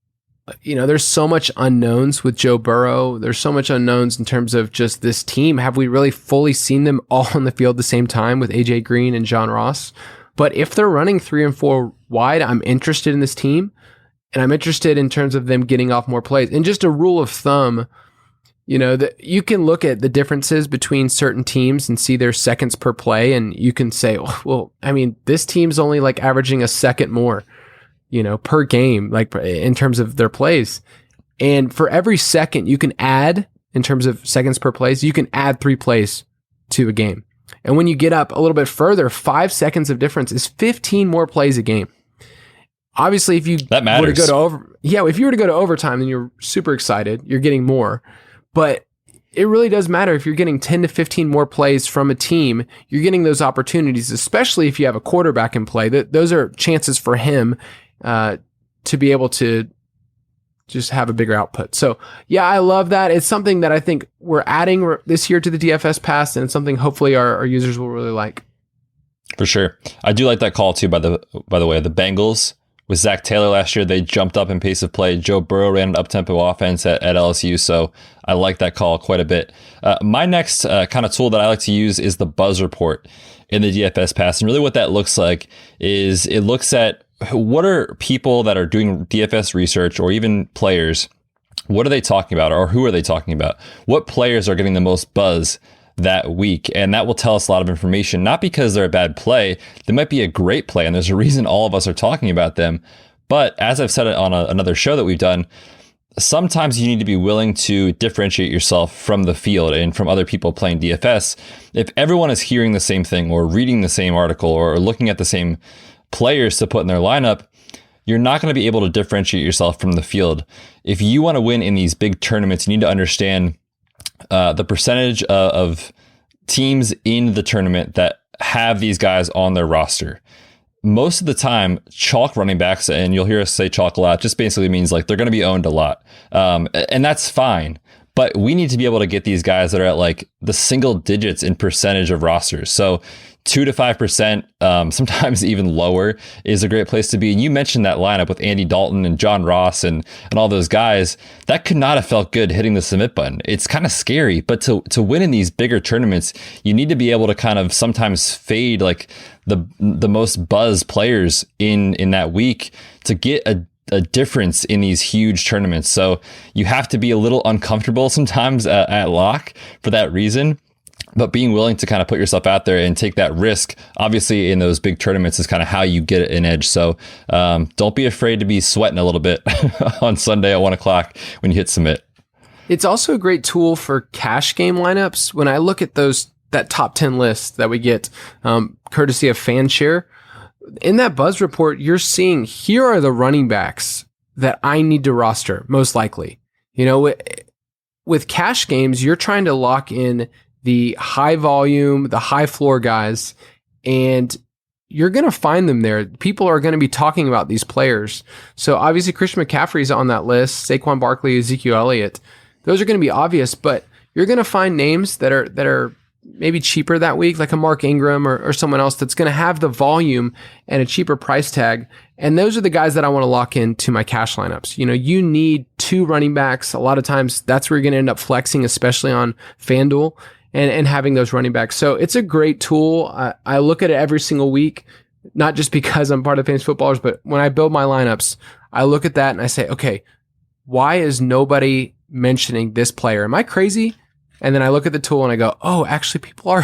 there's so much unknowns with Joe Burrow. There's so much unknowns in terms of just this team. Have we really fully seen them all on the field at the same time with AJ Green and John Ross? But if they're running 3 and 4 wide, I'm interested in this team, and I'm interested in terms of them getting off more plays. And just a rule of thumb, you can look at the differences between certain teams and see their seconds per play, and you can say, well, I mean, this team's only like averaging a second more, per game, like in terms of their plays. And for every second you can add in terms of seconds per plays, you can add 3 plays to a game. And when you get up a little bit further, 5 seconds of difference is 15 more plays a game. Obviously, if you that matters. Were to go to if you were to go to overtime, then you're super excited. You're getting more. But it really does matter if you're getting 10 to 15 more plays from a team. You're getting those opportunities, especially if you have a quarterback in play. Those are chances for him to be able to just have a bigger output. So yeah, I love that. It's something that I think we're adding this year to the DFS pass, and it's something hopefully our users will really like. For sure. I do like that call too, by the way. The Bengals with Zach Taylor last year, they jumped up in pace of play. Joe Burrow ran an up-tempo offense at LSU, so I like that call quite a bit. My next kind of tool that I like to use is the Buzz Report in the DFS pass. And really what that looks like is it looks at what are people that are doing DFS research, or even players, what are they talking about, or who are they talking about? What players are getting the most buzz that week? And that will tell us a lot of information, not because they're a bad play. They might be a great play, and there's a reason all of us are talking about them. But as I've said it on another show that we've done, sometimes you need to be willing to differentiate yourself from the field and from other people playing DFS. If everyone is hearing the same thing or reading the same article or looking at the same players to put in their lineup, you're not going to be able to differentiate yourself from the field. If you want to win in these big tournaments, you need to understand the percentage of teams in the tournament that have these guys on their roster. Most of the time, chalk running backs, and you'll hear us say chalk a lot, just basically means like they're going to be owned a lot. And that's fine. But we need to be able to get these guys that are at like the single digits in percentage of rosters. So 2 to 5%, sometimes even lower, is a great place to be. And you mentioned that lineup with Andy Dalton and John Ross and all those guys. That could not have felt good hitting the submit button. It's kind of scary, but to win in these bigger tournaments, you need to be able to kind of sometimes fade like the most buzz players in that week to get a difference in these huge tournaments. So you have to be a little uncomfortable sometimes at lock for that reason. But being willing to kind of put yourself out there and take that risk, obviously in those big tournaments, is kind of how you get an edge. So don't be afraid to be sweating a little bit on Sunday at 1 o'clock when you hit submit. It's also a great tool for cash game lineups. When I look at that top 10 list that we get courtesy of FanShare, in that buzz report, you're seeing here are the running backs that I need to roster, most likely. You know, with cash games, you're trying to lock in the high volume, the high floor guys, and you're going to find them there. People are going to be talking about these players. So obviously Christian McCaffrey's on that list, Saquon Barkley, Ezekiel Elliott. Those are going to be obvious, but you're going to find names that are maybe cheaper that week, like a Mark Ingram or someone else that's going to have the volume and a cheaper price tag. And those are the guys that I want to lock into my cash lineups. You know, you need 2 running backs. A lot of times that's where you're going to end up flexing, especially on FanDuel and having those running backs. So it's a great tool. I look at it every single week, not just because I'm part of Fantasy Footballers, but when I build my lineups, I look at that and I say, okay, why is nobody mentioning this player? Am I crazy? And then I look at the tool and I go, oh, actually people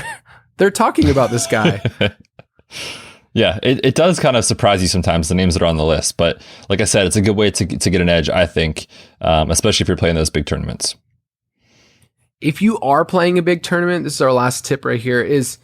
they're talking about this guy. Yeah, it does kind of surprise you sometimes, the names that are on the list. But like I said, it's a good way to get an edge, I think, especially if you're playing those big tournaments. If you are playing a big tournament, this is our last tip right here, is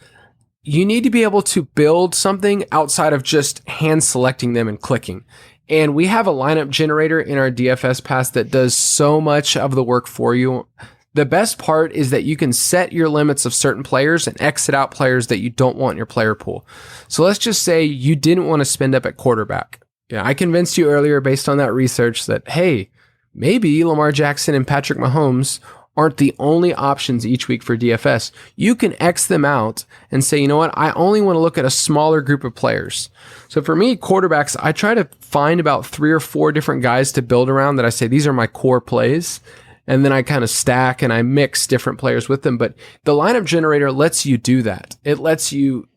you need to be able to build something outside of just hand selecting them and clicking. And we have a lineup generator in our DFS pass that does so much of the work for you. The best part is that you can set your limits of certain players and exit out players that you don't want in your player pool. So let's just say you didn't want to spend up at quarterback. Yeah, I convinced you earlier based on that research that, hey, maybe Lamar Jackson and Patrick Mahomes aren't the only options each week for DFS. You can X them out and say, you know what, I only want to look at a smaller group of players. So for me, quarterbacks, I try to find about 3 or 4 different guys to build around that I say, these are my core plays. And then I kind of stack and I mix different players with them. But the lineup generator lets you do that. It lets you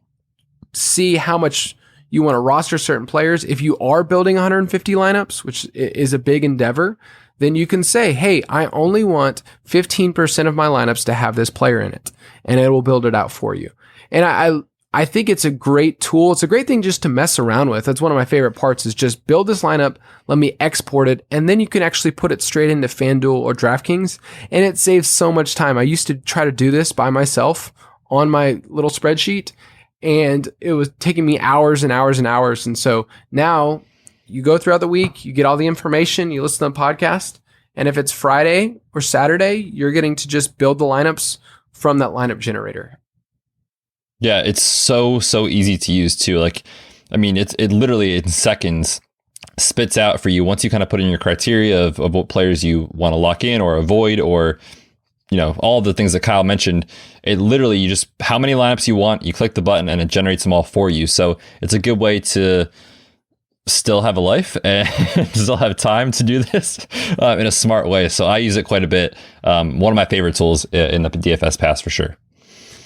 see how much you want to roster certain players. If you are building 150 lineups, which is a big endeavor, then you can say, hey, I only want 15% of my lineups to have this player in it, and it will build it out for you. And I think it's a great tool. It's a great thing just to mess around with. That's one of my favorite parts, is just build this lineup, let me export it, and then you can actually put it straight into FanDuel or DraftKings, and it saves so much time. I used to try to do this by myself on my little spreadsheet, and it was taking me hours and hours and hours. And so now you go throughout the week, you get all the information, you listen to the podcast, and if it's Friday or Saturday, you're getting to just build the lineups from that lineup generator. Yeah, it's so easy to use too. Like, I mean, it literally in seconds spits out for you once you kind of put in your criteria of what players you want to lock in or avoid, or, you know, all the things that Kyle mentioned. It literally, you just, how many lineups you want, you click the button and it generates them all for you. So it's a good way to still have a life and still have time to do this in a smart way. So I use it quite a bit. One of my favorite tools in the DFS pass for sure.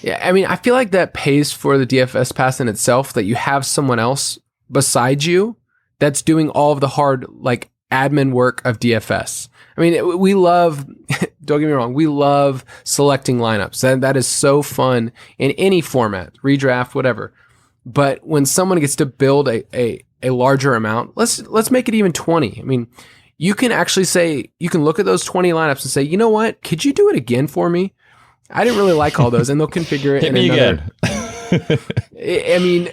Yeah, I mean, I feel like that pays for the DFS pass in itself, that you have someone else beside you that's doing all of the hard, like, admin work of DFS. I mean, we love, don't get me wrong, we love selecting lineups. That is so fun in any format, redraft, whatever. But when someone gets to build a larger amount, let's make it even 20. I mean, you can actually say, you can look at those 20 lineups and say, you know what, could you do it again for me? I didn't really like all those, and they'll configure it in another. I mean,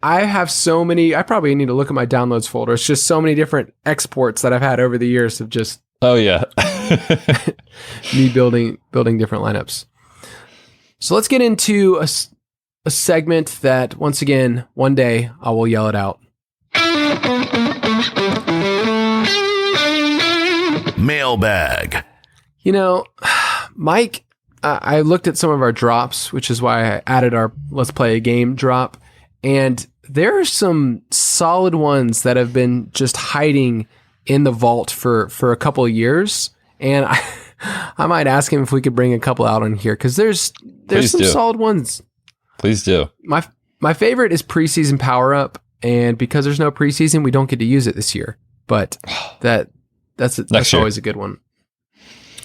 I have so many. I probably need to look at my downloads folder. It's just so many different exports that I've had over the years of just. Oh yeah, me building different lineups. So let's get into a segment that, once again, one day I will yell it out. Mailbag. You know, Mike, I looked at some of our drops, which is why I added our Let's Play a Game drop. And there are some solid ones that have been just hiding in the vault for a couple of years. And I might ask him if we could bring a couple out on here, because there's some solid ones. Please do. My favorite is preseason power up. And because there's no preseason, we don't get to use it this year. But that's always a good one.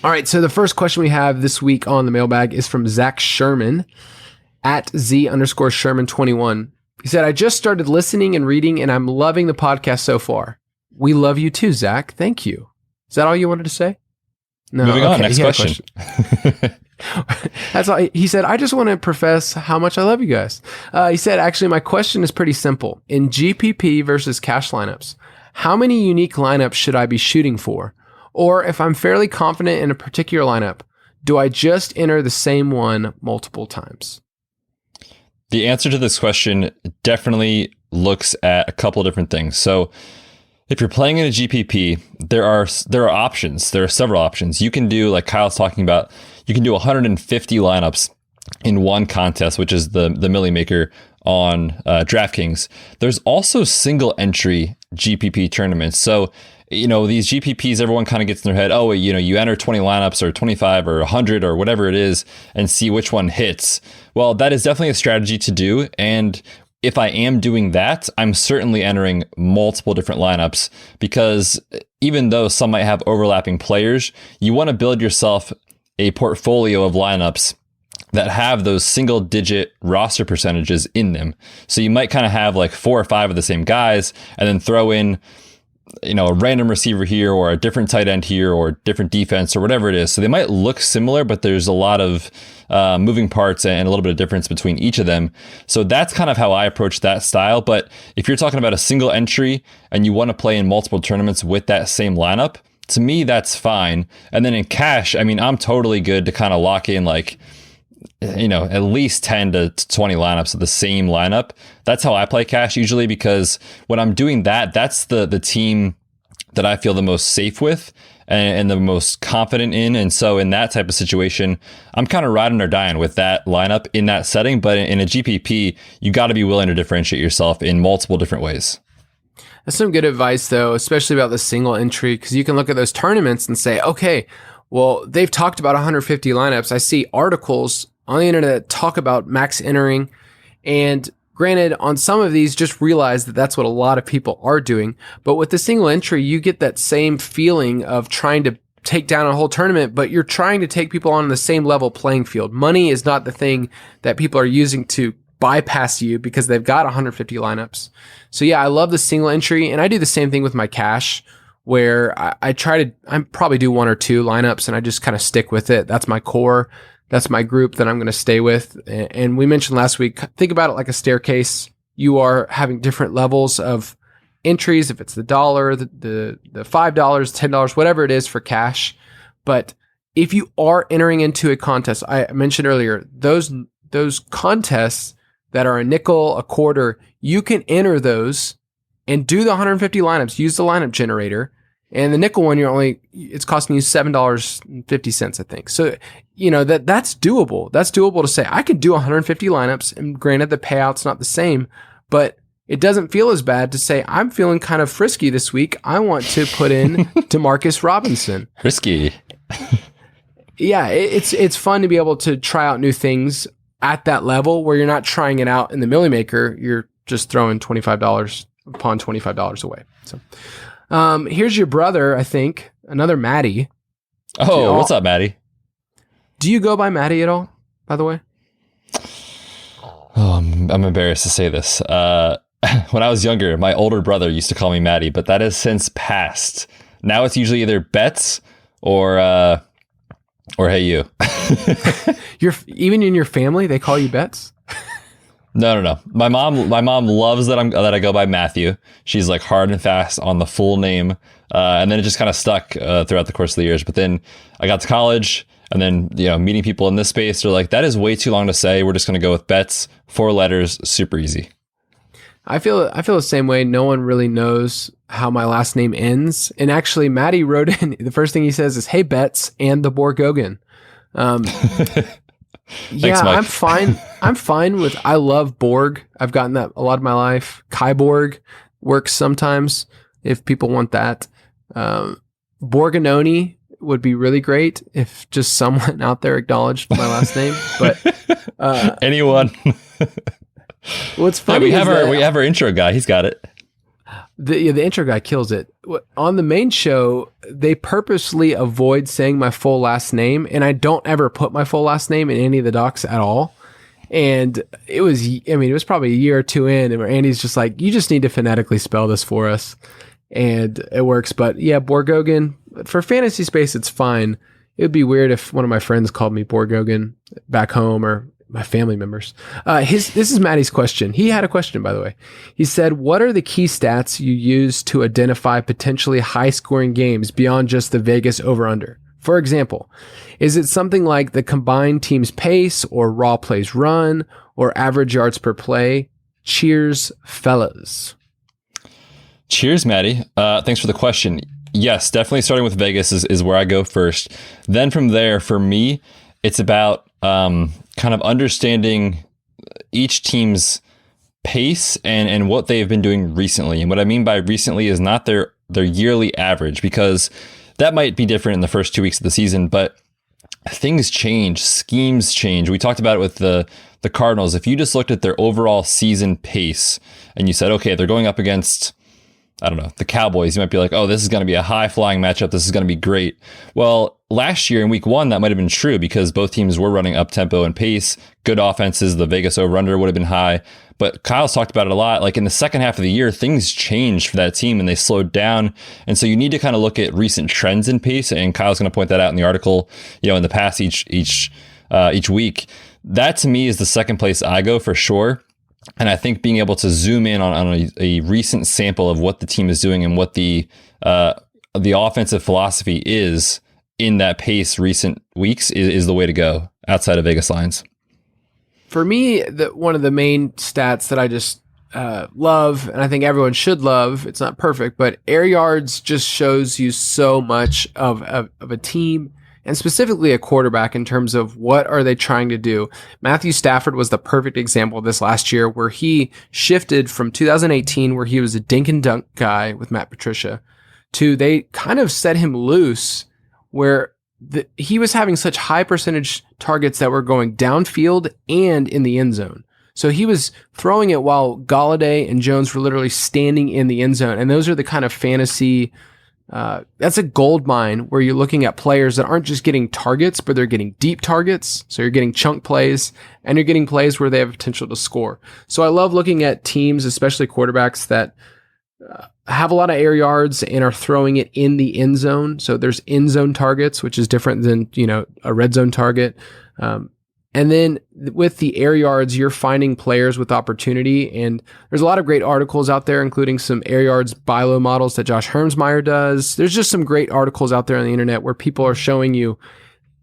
All right, so the first question we have this week on the mailbag is from Zach Sherman at Z_Sherman21. He said, I just started listening and reading, and I'm loving the podcast so far. We love you too, Zach. Thank you. Is that all you wanted to say? No. Moving on, next question. That's all. He said, I just want to profess how much I love you guys. He said, actually, my question is pretty simple. In GPP versus cash lineups, how many unique lineups should I be shooting for? Or if I'm fairly confident in a particular lineup, do I just enter the same one multiple times? The answer to this question definitely looks at a couple of different things. So if you're playing in a GPP, there are options. There are several options. You can do, like Kyle's talking about, you can do 150 lineups in one contest, which is the Millie Maker on DraftKings. There's also single entry GPP tournaments. So, you know, these GPPs, everyone kind of gets in their head, oh, you know, you enter 20 lineups or 25 or 100 or whatever it is and see which one hits. Well, that is definitely a strategy to do. And if I am doing that, I'm certainly entering multiple different lineups, because even though some might have overlapping players, you want to build yourself a portfolio of lineups that have those single digit roster percentages in them. So you might kind of have like 4 or 5 of the same guys and then throw in, you know, a random receiver here or a different tight end here or different defense or whatever it is. So they might look similar, but there's a lot of moving parts and a little bit of difference between each of them. So that's kind of how I approach that style. But if you're talking about a single entry and you want to play in multiple tournaments with that same lineup, to me, that's fine. And then in cash, I mean, I'm totally good to kind of lock in like, you know, at least 10 to 20 lineups of the same lineup. That's how I play cash usually, because when I'm doing that, that's the team that I feel the most safe with and the most confident in. And so in that type of situation, I'm kind of riding or dying with that lineup in that setting. But in a GPP, you got to be willing to differentiate yourself in multiple different ways. That's some good advice, though, especially about the single entry, because you can look at those tournaments and say, okay, well, they've talked about 150 lineups. I see articles on the internet that talk about max entering. And granted, on some of these, just realize that that's what a lot of people are doing. But with the single entry, you get that same feeling of trying to take down a whole tournament, but you're trying to take people on the same level playing field. Money is not the thing that people are using to bypass you because they've got 150 lineups. So yeah, I love the single entry, and I do the same thing with my cash, where I probably do 1 or 2 lineups and I just kind of stick with it. That's my core. That's my group that I'm going to stay with. And we mentioned last week, think about it like a staircase. You are having different levels of entries, if it's the $1, the $5, $10, whatever it is for cash. But if you are entering into a contest, I mentioned earlier, those contests that are a nickel, a quarter, you can enter those and do the 150 lineups, use the lineup generator. And the nickel one, it's costing you $7.50, I think. So, you know, that's doable. That's doable to say, I could do 150 lineups, and granted the payout's not the same, but it doesn't feel as bad to say, I'm feeling kind of frisky this week. I want to put in DeMarcus Robinson. Risky. Yeah, it's fun to be able to try out new things at that level where you're not trying it out in the Millie Maker. You're just throwing $25 upon $25 away. So, here's your brother, I think, another Maddie. Oh, what's up, Maddie? Do you go by Maddie at all, by the way? Oh, I'm embarrassed to say this. When I was younger, my older brother used to call me Maddie, but that has since passed. Now it's usually either Bets or Hey You. Even in your family, they call you Bets? No. My mom loves that I go by Matthew. She's like hard and fast on the full name. And then it just kind of stuck throughout the course of the years. But then I got to college And then, meeting people in this space, they're like, that is way too long to say. We're just going to go with bets, 4 letters, super easy. I feel the same way. No one really knows how my last name ends. And actually, Maddie wrote in, the first thing he says is, "Hey, Betts and the Borgogan." Thanks, Mike. I'm fine. I'm fine with, I love Borg. I've gotten that a lot of my life. Kyborg works sometimes if people want that. Borganoni would be really great if just someone out there acknowledged my last name. But anyone. What's funny we have our intro guy. He's got it. The intro guy kills it. On the main show, they purposely avoid saying my full last name, and I don't ever put my full last name in any of the docs at all. And it was probably a year or two in, and Andy's just like, "You just need to phonetically spell this for us," and it works. But yeah, Borgogan for fantasy space, it's fine. It would be weird if one of my friends called me Borgogan back home, or my family members. This is Maddie's question. He had a question, by the way. He said, "What are the key stats you use to identify potentially high-scoring games beyond just the Vegas over-under? For example, is it something like the combined team's pace, or raw plays run, or average yards per play? Cheers, fellas." Cheers, Maddie. Thanks for the question. Yes, definitely starting with Vegas is where I go first. Then from there, for me, it's about kind of understanding each team's pace and what they've been doing recently. And what I mean by recently is not their yearly average, because that might be different in the first 2 weeks of the season, but things change, schemes change. We talked about it with the Cardinals. If you just looked at their overall season pace and you said, okay, they're going up against, I don't know, the Cowboys, you might be like, oh, this is going to be a high-flying matchup. This is going to be great. Well, last year in week 1, that might have been true because both teams were running up-tempo and pace. Good offenses. The Vegas over-under would have been high. But Kyle's talked about it a lot. Like in the second half of the year, things changed for that team and they slowed down. And so you need to kind of look at recent trends in pace. And Kyle's going to point that out in the article, in the past each week. That to me is the second place I go for sure. And I think being able to zoom in on a recent sample of what the team is doing and what the offensive philosophy is in that pace recent weeks is the way to go outside of Vegas lines. For me, one of the main stats that I just love, and I think everyone should love, it's not perfect, but air yards just shows you so much of a team, and specifically a quarterback in terms of what are they trying to do. Matthew Stafford was the perfect example of this last year, where he shifted from 2018, where he was a dink and dunk guy with Matt Patricia, to they kind of set him loose where he was having such high percentage targets that were going downfield and in the end zone. So he was throwing it while Golladay and Jones were literally standing in the end zone. And those are the kind of fantasy, that's a gold mine where you're looking at players that aren't just getting targets, but they're getting deep targets. So you're getting chunk plays and you're getting plays where they have potential to score. So I love looking at teams, especially quarterbacks that have a lot of air yards and are throwing it in the end zone. So there's end zone targets, which is different than, a red zone target. And then with the air yards, you're finding players with opportunity. And there's a lot of great articles out there, including some air yards buy low models that Josh Hermsmeyer does. There's just some great articles out there on the internet where people are showing you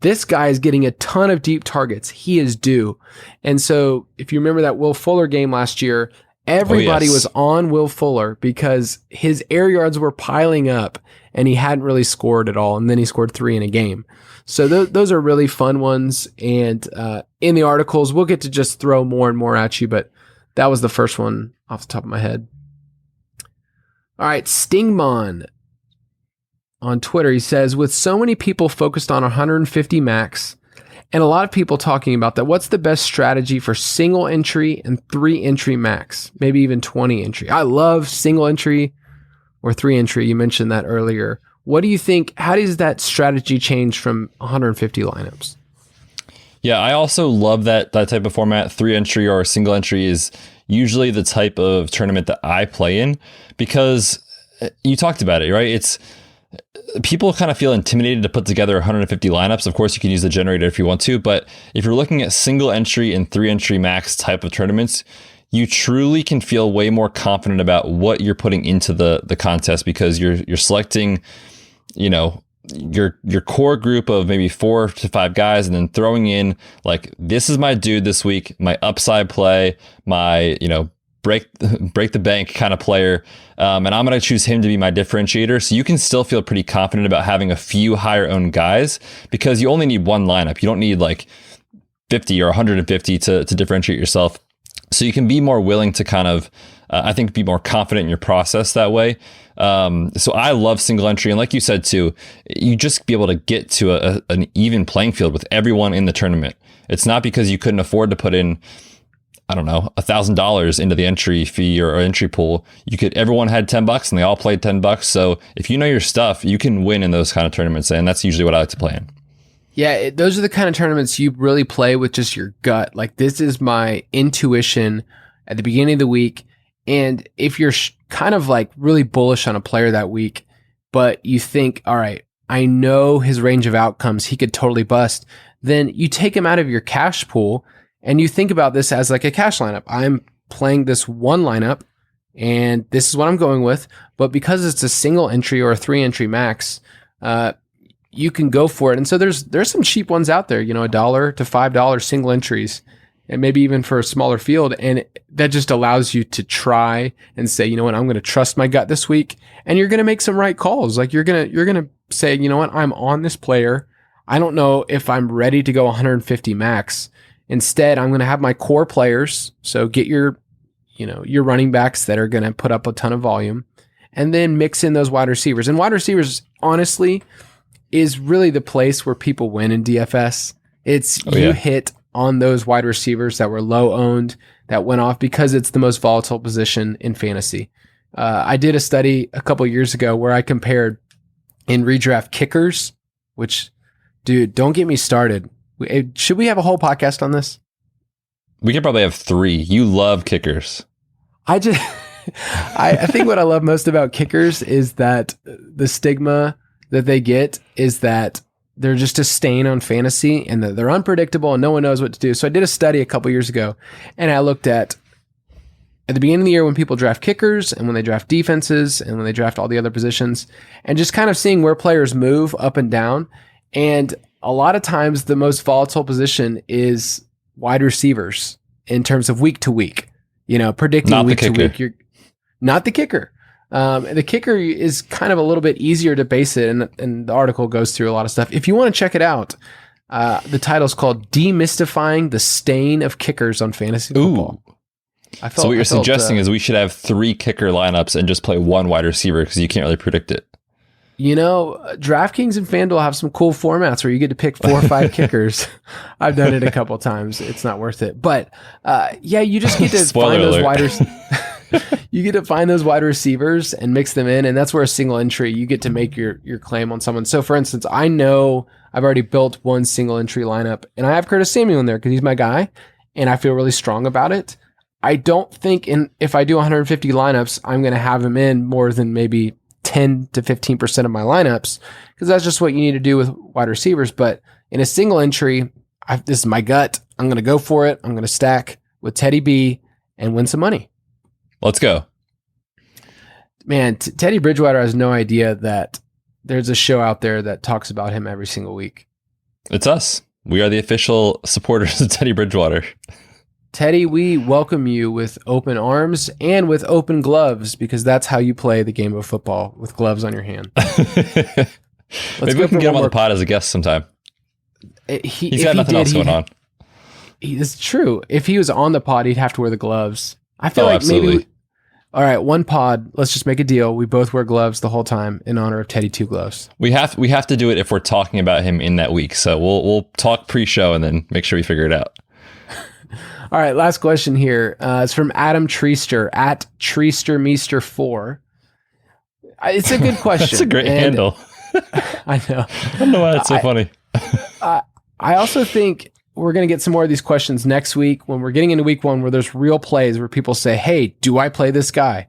this guy is getting a ton of deep targets. He is due. And so if you remember that Will Fuller game last year, everybody was on Will Fuller because his air yards were piling up and he hadn't really scored at all. And then he scored 3 in a game. So those are really fun ones. And in the articles, we'll get to just throw more and more at you. But that was the first one off the top of my head. All right, Stingmon on Twitter, he says, with so many people focused on 150 max, and a lot of people talking about that, what's the best strategy for single entry and 3 entry max? Maybe even 20 entry. I love single entry or 3 entry. You mentioned that earlier. What do you think? How does that strategy change from 150 lineups? Yeah, I also love that type of format. 3 entry or single entry is usually the type of tournament that I play in because you talked about it, right? It's people kind of feel intimidated to put together 150 lineups. Of course, you can use the generator if you want to, but if you're looking at single entry and 3 entry max type of tournaments, you truly can feel way more confident about what you're putting into the contest because you're selecting, your core group of maybe 4 to 5 guys, and then throwing in like, this is my dude this week, my upside play, my, break the bank kind of player. And I'm going to choose him to be my differentiator. So you can still feel pretty confident about having a few higher owned guys, because you only need one lineup. You don't need like 50 or 150 to differentiate yourself. So you can be more willing to kind of, I think, be more confident in your process that way. So I love single entry. And like you said, too, you just be able to get to an even playing field with everyone in the tournament. It's not because you couldn't afford to put in, I don't know, $1,000 into the entry fee or entry pool. Everyone had $10 and they all played $10. So if you know your stuff, you can win in those kind of tournaments. And that's usually what I like to play in. Yeah, those are the kind of tournaments you really play with just your gut. Like, this is my intuition at the beginning of the week. And if you're kind of like really bullish on a player that week, but you think, all right, I know his range of outcomes, he could totally bust, then you take him out of your cash pool and you think about this as like a cash lineup. I'm playing this one lineup and this is what I'm going with. But because it's a single entry or a 3 entry max, you can go for it. And so there's some cheap ones out there, $1 to $5 single entries, and maybe even for a smaller field. And that just allows you to try and say, you know what, I'm going to trust my gut this week. And you're going to make some right calls. Like, you're going to say, you know what, I'm on this player. I don't know if I'm ready to go 150 max. Instead, I'm going to have my core players. So get your running backs that are going to put up a ton of volume, and then mix in those wide receivers. And wide receivers, honestly, is really the place where people win in DFS. It's you hit on those wide receivers that were low owned, that went off, because it's the most volatile position in fantasy. I did a study a couple years ago where I compared in redraft kickers, which, dude, don't get me started. Should we have a whole podcast on this? We could probably have 3. You love kickers. I think what I love most about kickers is that the stigma that they get is that they're just a stain on fantasy and that they're unpredictable and no one knows what to do. So I did a study a couple years ago, and I looked at the beginning of the year when people draft kickers and when they draft defenses and when they draft all the other positions, and just kind of seeing where players move up and down. And a lot of times the most volatile position is wide receivers in terms of week to week, predicting not week to week. You're not the kicker. The kicker is kind of a little bit easier to base it, and the article goes through a lot of stuff. If you want to check it out, the title's called Demystifying the Stain of Kickers on Fantasy Football. So what you're suggesting is we should have 3 kicker lineups and just play 1 wide receiver, because you can't really predict it. DraftKings and FanDuel have some cool formats where you get to pick 4 or 5 kickers. I've done it a couple times. It's not worth it. But you just get to find those you get to find those wide receivers and mix them in, and that's where a single entry, you get to make your claim on someone. So, for instance, I know I've already built one single entry lineup, and I have Curtis Samuel in there because he's my guy, and I feel really strong about it. I don't think if I do 150 lineups, I'm going to have him in more than maybe 10 to 15% of my lineups, because that's just what you need to do with wide receivers. But in a single entry, this is my gut. I'm going to go for it. I'm going to stack with Teddy B and win some money. Let's go. Man, Teddy Bridgewater has no idea that there's a show out there that talks about him every single week. It's us. We are the official supporters of Teddy Bridgewater. Teddy, we welcome you with open arms and with open gloves, because that's how you play the game of football, with gloves on your hand. Maybe we can get him on the pod as a guest sometime. He's got nothing else going on. It's true. If he was on the pod, he'd have to wear the gloves. I feel like absolutely. Maybe all right, one pod, let's just make a deal. We both wear gloves the whole time in honor of Teddy 2 Gloves. We have to do it if we're talking about him in that week. So we'll talk pre-show and then make sure we figure it out. All right, last question here. It's from Adam Treester at TreesterMeister4. It's a good question. That's a great handle. I know. I don't know why it's so funny. I also think we're going to get some more of these questions next week when we're getting into week 1, where there's real plays where people say, hey, do I play this guy?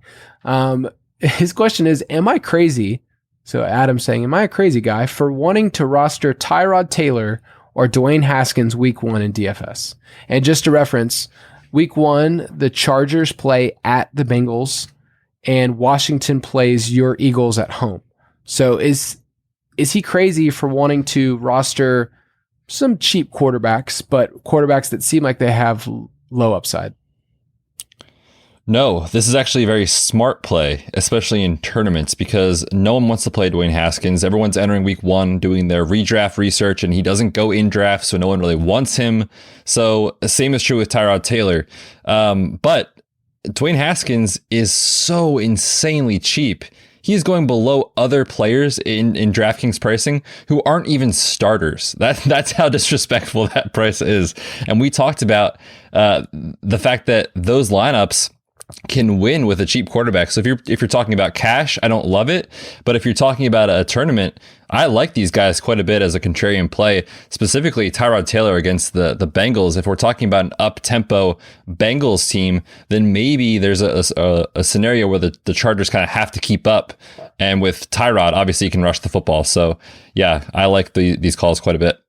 His question is, am I crazy? So Adam's saying, am I a crazy guy for wanting to roster Tyrod Taylor or Dwayne Haskins week 1 in DFS? And just to reference, week 1, the Chargers play at the Bengals and Washington plays your Eagles at home. So is he crazy for wanting to roster some cheap quarterbacks, but quarterbacks that seem like they have low upside? No, this is actually a very smart play, especially in tournaments, because no one wants to play Dwayne Haskins. Everyone's entering week 1 doing their redraft research, and he doesn't go in draft, so no one really wants him. So the same is true with Tyrod Taylor. But Dwayne Haskins is so insanely cheap. He is going below other players in DraftKings pricing who aren't even starters. That's how disrespectful that price is. And we talked about the fact that those lineups can win with a cheap quarterback. So if you're talking about cash, I don't love it. But if you're talking about a tournament, I like these guys quite a bit as a contrarian play, specifically Tyrod Taylor against the Bengals. If we're talking about an up-tempo Bengals team, then maybe there's a scenario where the Chargers kind of have to keep up. And with Tyrod, obviously you can rush the football. So yeah, I like these calls quite a bit.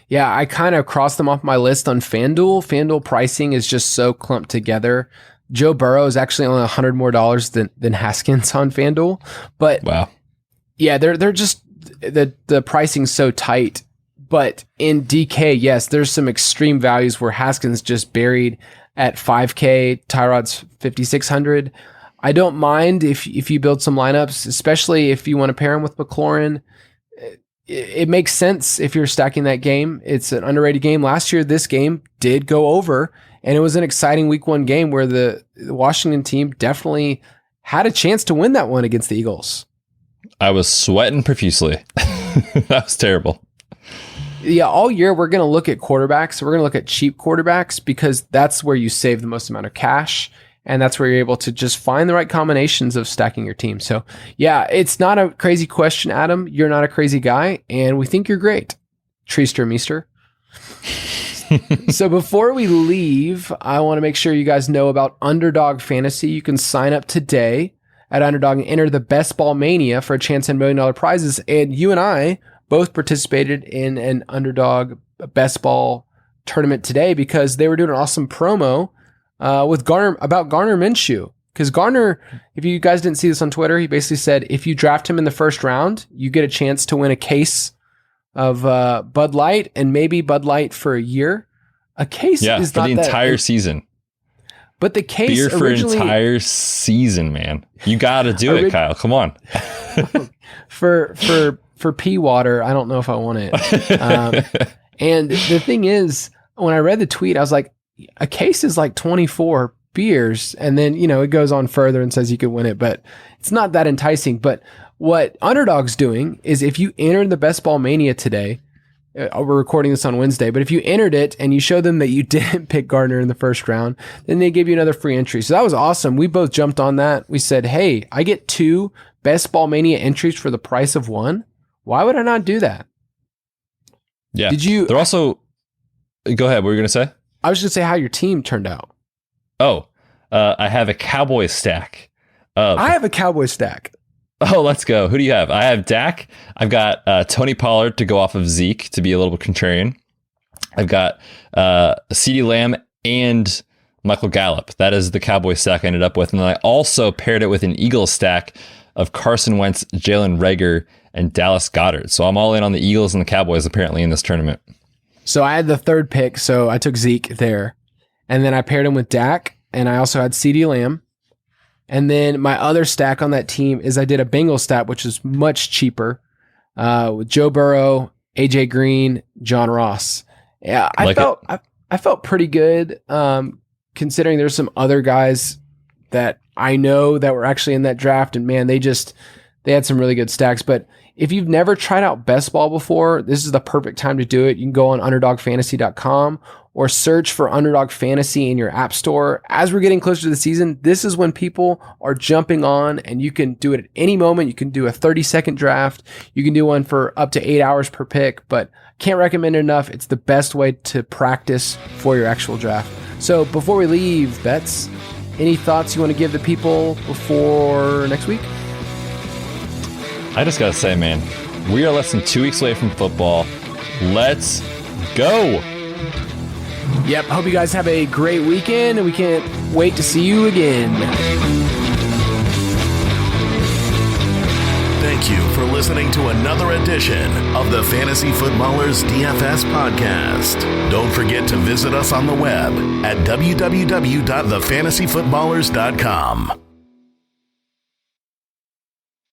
Yeah, I kind of crossed them off my list on FanDuel. FanDuel pricing is just so clumped together. Joe Burrow is actually only $100 more than Haskins on FanDuel, but wow, yeah, they're just the pricing's so tight. But in DK, yes, there's some extreme values where Haskins just buried at $5K, Tyrod's $5,600. I don't mind if you build some lineups, especially if you want to pair him with McLaurin. It makes sense if you're stacking that game. It's an underrated game. Last year, this game did go over. And it was an exciting week 1 game where the Washington team definitely had a chance to win that one against the Eagles. I was sweating profusely. That was terrible. Yeah, all year we're going to look at quarterbacks. We're going to look at cheap quarterbacks because that's where you save the most amount of cash. And that's where you're able to just find the right combinations of stacking your team. So yeah, it's not a crazy question, Adam. You're not a crazy guy. And we think you're great. Treester Meester. So before we leave, I want to make sure you guys know about Underdog Fantasy. You can sign up today at Underdog and enter the Best Ball Mania for a chance at $1 million prizes. And you and I both participated in an Underdog Best Ball tournament today because they were doing an awesome promo with Garner Minshew. Because Garner, if you guys didn't see this on Twitter, he basically said if you draft him in the first round, you get a chance to win a case of Bud Light and maybe Bud Light for a year. A case is for not the entire season. But the case beer for an entire season, man. You got to do it, Kyle. Come on. for pea water, I don't know if I want it. And the thing is, when I read the tweet, I was like, a case is like 24 beers, and then it goes on further and says you could win it, but it's not that enticing. But what Underdog's doing is if you enter the Best Ball Mania today, we're recording this on Wednesday, but if you entered it and you show them that you didn't pick Gardner in the first round, then they give you another free entry. So that was awesome. We both jumped on that. We said, hey, I get 2 Best Ball Mania entries for the price of 1. Why would I not do that? Yeah. They're also, go ahead. What were you going to say? I was just going to say how your team turned out. Oh, I have a Cowboy stack. I have a Cowboy stack. Oh, let's go. Who do you have? I have Dak. I've got Tony Pollard to go off of Zeke to be a little bit contrarian. I've got CeeDee Lamb and Michael Gallup. That is the Cowboy stack I ended up with. And then I also paired it with an Eagles stack of Carson Wentz, Jalen Reagor, and Dallas Goedert. So I'm all in on the Eagles and the Cowboys apparently in this tournament. So I had the third pick, so I took Zeke there. And then I paired him with Dak, and I also had CeeDee Lamb. And then my other stack on that team is I did a Bengals stack, which is much cheaper, with Joe Burrow, AJ Green, John Ross. Yeah, I felt pretty good, considering there's some other guys that I know that were actually in that draft, and man, they had some really good stacks. But if you've never tried out Best Ball before, this is the perfect time to do it. You can go on UnderdogFantasy.com or search for Underdog Fantasy in your app store. As we're getting closer to the season, this is when people are jumping on, and you can do it at any moment. You can do a 30-second draft. You can do one for up to 8 hours per pick, but can't recommend it enough. It's the best way to practice for your actual draft. So before we leave, Bets, any thoughts you want to give the people before next week? I just got to say, man, we are less than 2 weeks away from football. Let's go. Yep. Hope you guys have a great weekend, and we can't wait to see you again. Thank you for listening to another edition of the Fantasy Footballers DFS podcast. Don't forget to visit us on the web at www.thefantasyfootballers.com.